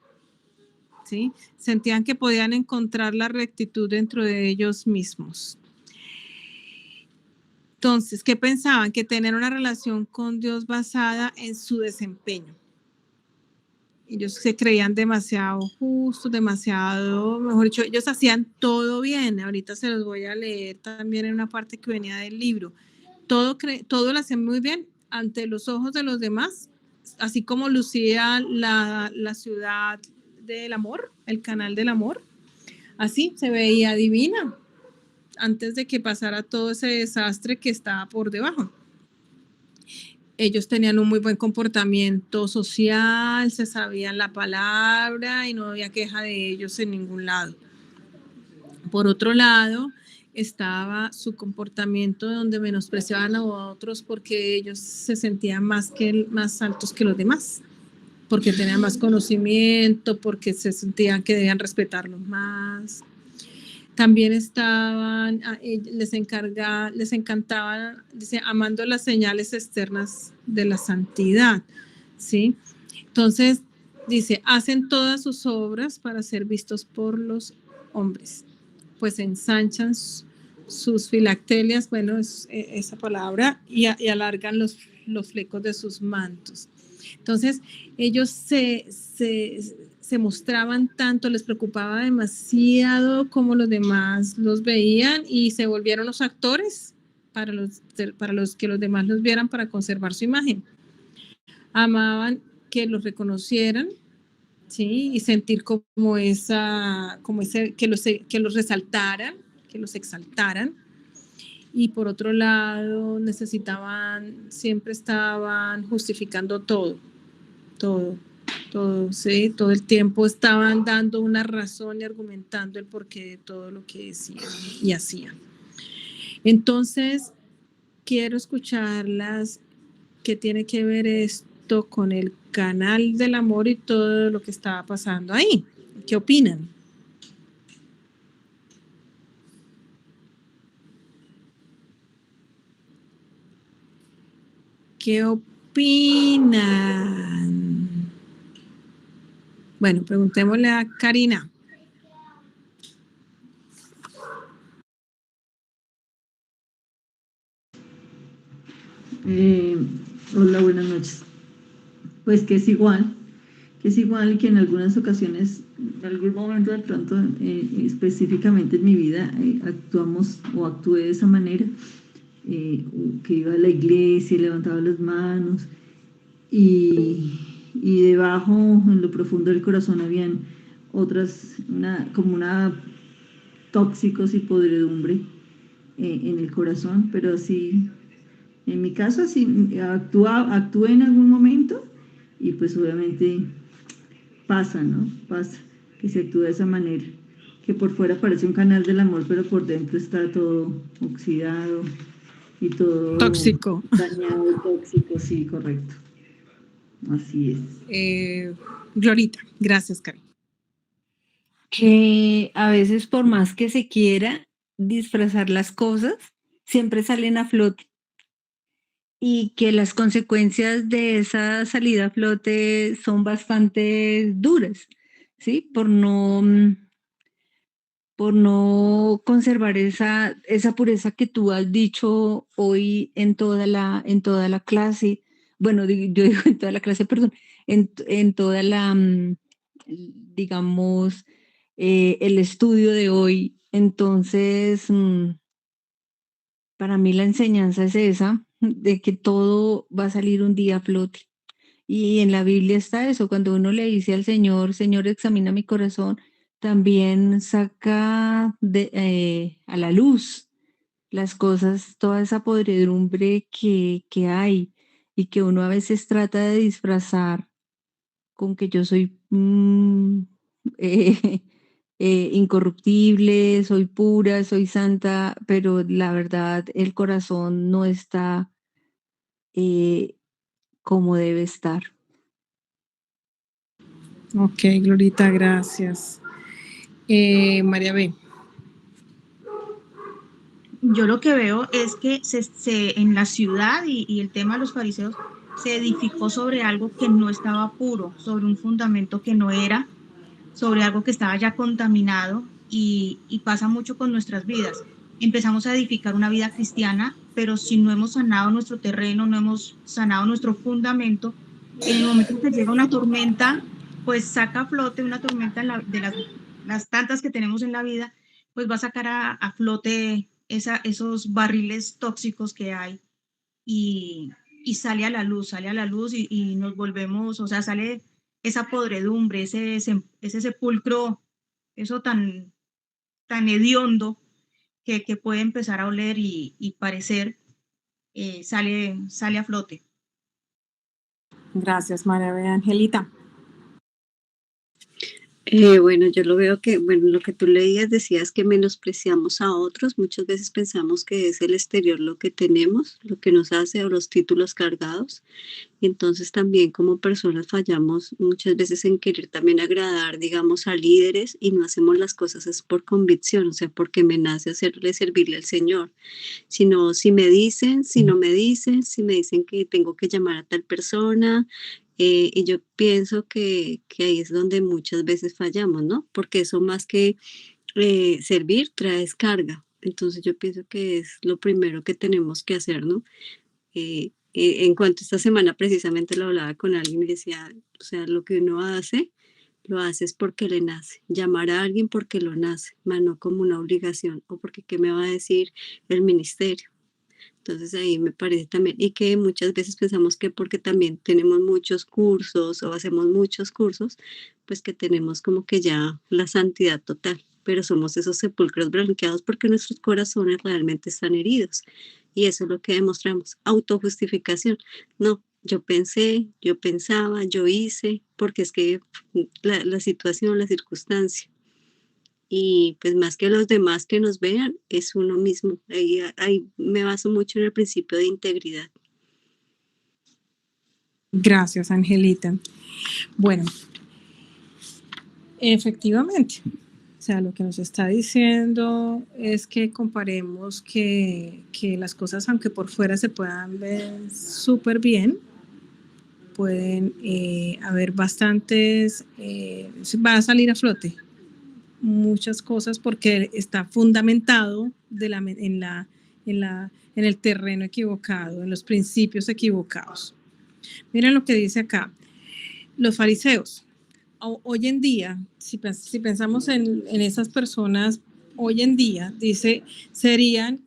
¿Sí? Sentían que podían encontrar la rectitud dentro de ellos mismos. Entonces, ¿qué pensaban? Que tener una relación con Dios basada en su desempeño. Ellos se creían demasiado justos, demasiado, mejor dicho, ellos hacían todo bien. Ahorita se los voy a leer también en una parte que venía del libro. Todo lo hacían muy bien ante los ojos de los demás, así como lucía la ciudad del amor, el canal del amor, así se veía divina antes de que pasara todo ese desastre que estaba por debajo. Ellos tenían un muy buen comportamiento social, se sabían la palabra y no había queja de ellos en ningún lado. Por otro lado, estaba su comportamiento donde menospreciaban a otros porque ellos se sentían más altos que los demás, porque tenían más conocimiento, porque se sentían que debían respetarlos más. También les encantaba, dice, amando las señales externas de la santidad, ¿sí? Entonces, dice, hacen todas sus obras para ser vistos por los hombres, pues ensanchan sus filactelias, bueno, es esa palabra, y alargan los flecos de sus mantos. Entonces, ellos se mostraban tanto, les preocupaba demasiado cómo los demás los veían y se volvieron los actores para los que los demás los vieran para conservar su imagen. Amaban que los reconocieran, ¿sí? Y sentir que los resaltaran, que los exaltaran. Y por otro lado, siempre estaban justificando todo, ¿sí? Todo el tiempo estaban dando una razón y argumentando el porqué de todo lo que decían y hacían. Entonces, quiero escucharlas, qué tiene que ver esto con el canal del amor y todo lo que estaba pasando ahí. ¿Qué opinan? ¿Qué opinan? Bueno, preguntémosle a Karina. Hola, buenas noches. Pues que es igual que en algunas ocasiones, en algún momento de pronto, específicamente en mi vida, actuamos o actué de esa manera, que iba a la iglesia y levantaba las manos y debajo, en lo profundo del corazón, habían otras, como una tóxicos y podredumbre en el corazón, pero así En mi caso, así actúa en algún momento y pues obviamente pasa, ¿no? Pasa que se actúa de esa manera, que por fuera parece un canal del amor, pero por dentro está todo oxidado y todo Tóxico. dañado y tóxico, sí, correcto. Así es. Glorita, gracias, Karen. Que a veces por más que se quiera disfrazar las cosas, siempre salen a flote y que las consecuencias de esa salida a flote son bastante duras, ¿sí? Por no conservar esa pureza que tú has dicho hoy en toda la clase. Bueno, yo digo en toda la clase, perdón, en toda la, digamos, el estudio de hoy. Entonces, para mí la enseñanza es esa, de que todo va a salir un día a flote. Y en la Biblia está eso, cuando uno le dice al Señor, Señor, examina mi corazón, también saca a la luz las cosas, toda esa podredumbre que hay y que uno a veces trata de disfrazar con que yo soy eh, incorruptible, soy pura, soy santa, pero la verdad el corazón no está como debe estar. Ok, Glorita, gracias. María B. Yo lo que veo es que en la ciudad y el tema de los fariseos se edificó sobre algo que no estaba puro, sobre un fundamento que no era, sobre algo que estaba ya contaminado y pasa mucho con nuestras vidas. Empezamos a edificar una vida cristiana, pero si no hemos sanado nuestro terreno, no hemos sanado nuestro fundamento, en el momento en que llega una tormenta, pues saca a flote una tormenta de las tantas que tenemos en la vida, pues va a sacar a flote esos barriles tóxicos que hay y sale a la luz y nos volvemos, o sea, sale esa podredumbre, ese sepulcro, eso tan hediondo que puede empezar a oler y parecer, sale a flote. Gracias, María B. Angelita. Bueno, yo lo veo que, bueno, lo que tú leías decías que menospreciamos a otros. Muchas veces pensamos que es el exterior lo que tenemos, lo que nos hace o los títulos cargados. Y entonces también como personas fallamos muchas veces en querer también agradar, digamos, a líderes y no hacemos las cosas es por convicción, o sea, porque me nace servirle al Señor. Sino si me dicen, si no me dicen, si me dicen que tengo que llamar a tal persona. Y yo pienso que ahí es donde muchas veces fallamos, ¿no? Porque eso más que servir trae carga. Entonces yo pienso que es lo primero que tenemos que hacer, ¿no? En cuanto a esta semana precisamente lo hablaba con alguien y decía, o sea, lo que uno hace, lo hace es porque le nace. Llamar a alguien porque lo nace, más no como una obligación o porque qué me va a decir el ministerio. Entonces ahí me parece también, y que muchas veces pensamos que porque también tenemos muchos cursos o hacemos muchos cursos, pues que tenemos como que ya la santidad total, pero somos esos sepulcros blanqueados porque nuestros corazones realmente están heridos. Y eso es lo que demostramos, autojustificación. No, yo pensé, yo pensaba, yo hice, porque es que la situación, la circunstancia. Y pues más que los demás que nos vean, es uno mismo. Ahí me baso mucho en el principio de integridad. Gracias, Angelita. Bueno, efectivamente, o sea, lo que nos está diciendo es que comparemos que las cosas, aunque por fuera se puedan ver súper bien, pueden haber bastantes, va a salir a flote muchas cosas porque está fundamentado en el terreno equivocado, en los principios equivocados. Miren lo que dice acá. Los fariseos, hoy en día, si pensamos en esas personas, hoy en día, dice, serían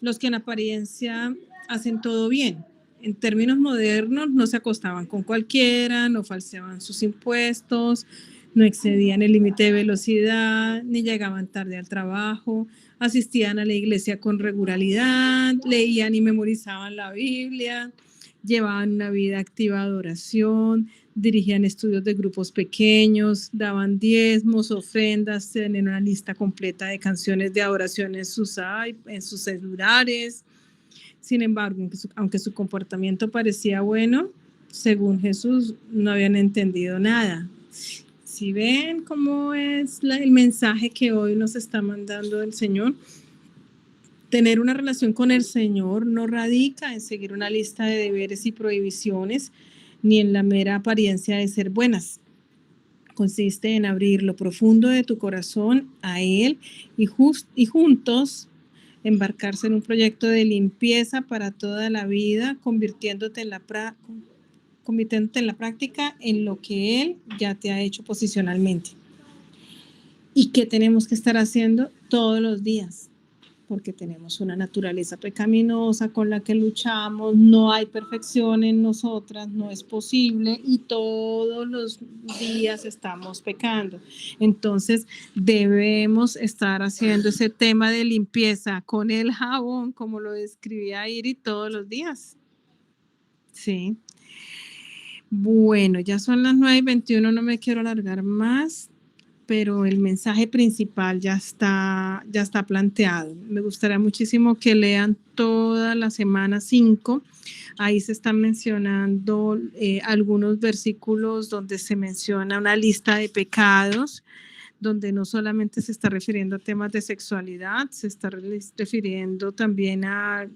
los que en apariencia hacen todo bien. En términos modernos, no se acostaban con cualquiera, no falseaban sus impuestos, no excedían el límite de velocidad, ni llegaban tarde al trabajo, asistían a la iglesia con regularidad, leían y memorizaban la Biblia, llevaban una vida activa de oración, dirigían estudios de grupos pequeños, daban diezmos, ofrendas, tenían una lista completa de canciones de adoración en sus celulares. Sin embargo, aunque su comportamiento parecía bueno, según Jesús, no habían entendido nada. Si ven cómo es el mensaje que hoy nos está mandando el Señor, tener una relación con el Señor no radica en seguir una lista de deberes y prohibiciones, ni en la mera apariencia de ser buenas. Consiste en abrir lo profundo de tu corazón a Él y juntos embarcarse en un proyecto de limpieza para toda la vida, convirtiéndote en la práctica en lo que Él ya te ha hecho posicionalmente. ¿Y qué tenemos que estar haciendo todos los días? Porque tenemos una naturaleza pecaminosa con la que luchamos, no hay perfección en nosotras, no es posible y todos los días estamos pecando. Entonces debemos estar haciendo ese tema de limpieza con el jabón, como lo describía Iri, todos los días. Sí. Bueno, ya son las 9:21, no me quiero alargar más, pero el mensaje principal ya está planteado. Me gustaría muchísimo que lean toda la semana 5. Ahí se están mencionando algunos versículos donde se menciona una lista de pecados, donde no solamente se está refiriendo a temas de sexualidad, se está refiriendo también a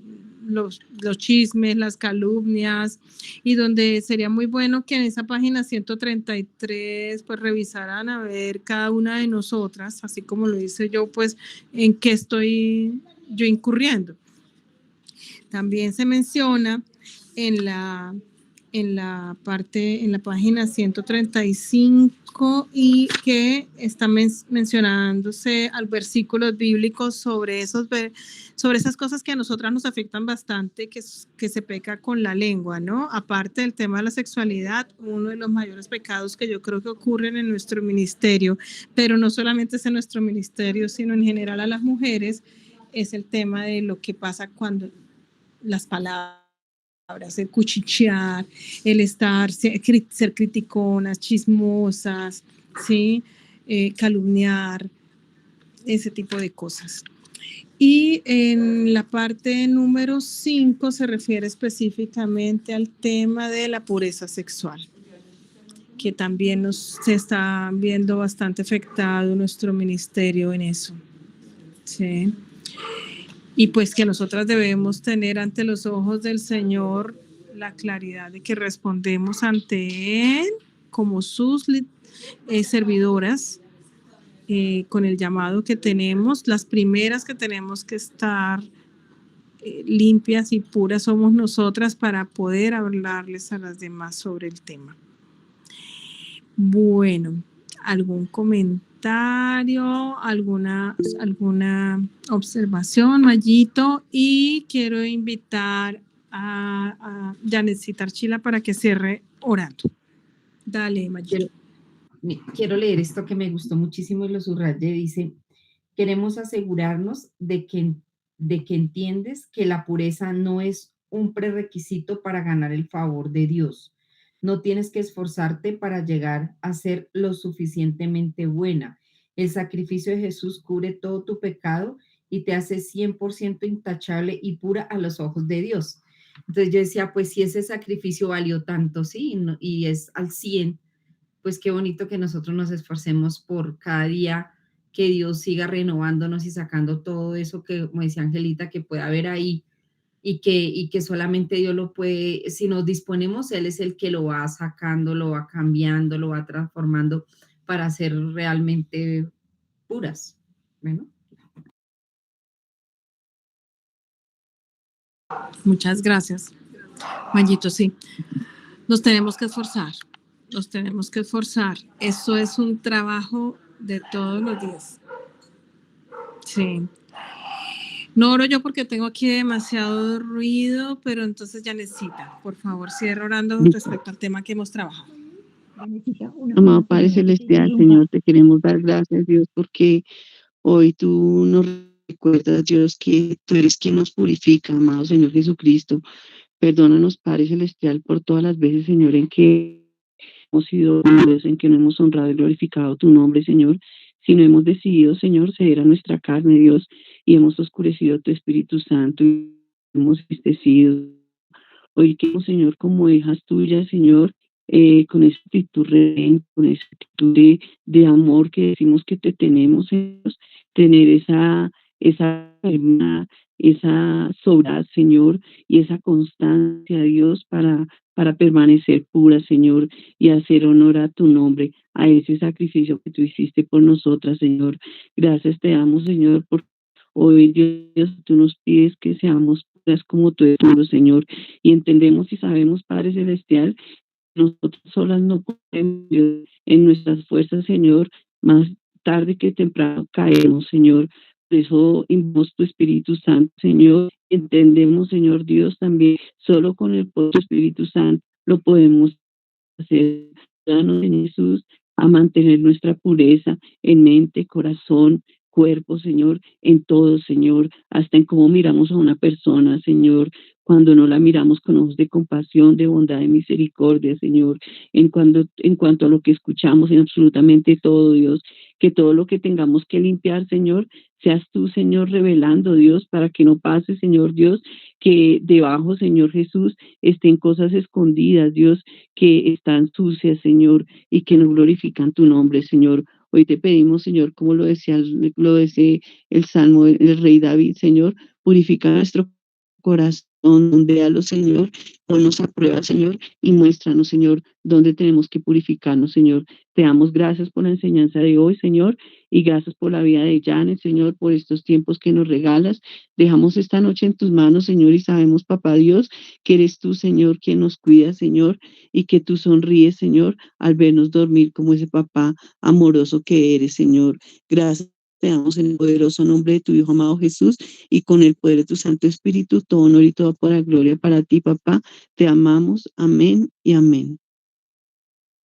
los chismes, las calumnias, y donde sería muy bueno que en esa página 133 pues revisaran a ver cada una de nosotras, así como lo hice yo, pues en qué estoy yo incurriendo. También se menciona en la página 135 y que está mencionándose al versículos bíblicos sobre esas cosas que a nosotras nos afectan bastante, que se peca con la lengua, ¿no? Aparte del tema de la sexualidad, uno de los mayores pecados que yo creo que ocurren en nuestro ministerio, pero no solamente es en nuestro ministerio, sino en general a las mujeres, es el tema de lo que pasa cuando las palabras, el cuchichear, el ser criticonas, chismosas, ¿sí? Calumniar, ese tipo de cosas. Y en la parte número 5 se refiere específicamente al tema de la pureza sexual, que también se está viendo bastante afectado nuestro ministerio en eso, ¿sí? Y pues que nosotras debemos tener ante los ojos del Señor la claridad de que respondemos ante Él como sus servidoras, con el llamado que tenemos. Las primeras que tenemos que estar limpias y puras somos nosotras para poder hablarles a las demás sobre el tema. Bueno, ¿algún comentario, alguna observación, Mayito? Y quiero invitar a Janetcita Archila para que cierre orando. Dale, Mayito. Quiero leer esto que me gustó muchísimo y lo subrayé. Dice: queremos asegurarnos de que entiendes que la pureza no es un prerequisito para ganar el favor de Dios. No tienes que esforzarte para llegar a ser lo suficientemente buena. El sacrificio de Jesús cubre todo tu pecado y te hace 100% intachable y pura a los ojos de Dios. Entonces yo decía, pues si ese sacrificio valió tanto, sí, y es al 100, pues qué bonito que nosotros nos esforcemos por cada día que Dios siga renovándonos y sacando todo eso que, como decía Angelita, que puede haber ahí, y que solamente Dios lo puede, si nos disponemos, Él es el que lo va sacando, lo va cambiando, lo va transformando para ser realmente puras. Bueno. Muchas gracias, Mayito. Sí, nos tenemos que esforzar. Eso es un trabajo de todos los días. Sí. No oro yo porque tengo aquí demasiado ruido, pero entonces Janetcita, por favor, cierra orando respecto al tema que hemos trabajado. Amado Padre Celestial, Señor, te queremos dar gracias, Dios, porque hoy tú nos recuerdas, Dios, que tú eres quien nos purifica, amado Señor Jesucristo. Perdónanos, Padre Celestial, por todas las veces, Señor, en que hemos sido hombres, en que no hemos honrado y glorificado tu nombre, Señor, si no hemos decidido, Señor, ceder a nuestra carne, Dios, y hemos oscurecido tu Espíritu Santo y hemos entristecido. Hoy queremos, Señor, como hijas tuyas, Señor, con esa actitud reverente, con esa actitud de amor que decimos que te tenemos, Señor, tener esa sobriedad, Señor, y esa constancia, Dios, para permanecer pura, Señor, y hacer honor a tu nombre, a ese sacrificio que tú hiciste por nosotras, Señor. Gracias te damos, Señor, por hoy, Dios, tú nos pides que seamos puras como tú eres puro, Señor, y entendemos y sabemos, Padre Celestial, nosotros solas no podemos, Dios, en nuestras fuerzas, Señor, más tarde que temprano caemos, Señor. Por eso invocamos tu Espíritu Santo, Señor. Entendemos, Señor Dios, también solo con el poder del Espíritu Santo lo podemos hacer. Danos en Jesús a mantener nuestra pureza en mente, corazón, cuerpo, Señor, en todo, Señor, hasta en cómo miramos a una persona, Señor, cuando no la miramos con ojos de compasión, de bondad, de misericordia, Señor, en cuanto a lo que escuchamos, en absolutamente todo, Dios, que todo lo que tengamos que limpiar, Señor, seas tú, Señor, revelando, Dios, para que no pase, Señor Dios, que debajo, Señor Jesús, estén cosas escondidas, Dios, que están sucias, Señor, y que no glorifican tu nombre, Señor. Hoy te pedimos, Señor, como lo decía el Salmo del Rey David, Señor, purifica nuestro corazón, ondéalo, Señor, ponnos a prueba, Señor, y muéstranos, Señor, dónde tenemos que purificarnos, Señor. Te damos gracias por la enseñanza de hoy, Señor, y gracias por la vida de Janet, Señor, por estos tiempos que nos regalas. Dejamos esta noche en tus manos, Señor, y sabemos, Papá Dios, que eres tú, Señor, quien nos cuida, Señor, y que tú sonríes, Señor, al vernos dormir como ese papá amoroso que eres, Señor. Gracias. Te damos en el poderoso nombre de tu Hijo amado Jesús y con el poder de tu Santo Espíritu, todo honor y toda gloria para ti, papá. Te amamos. Amén y amén.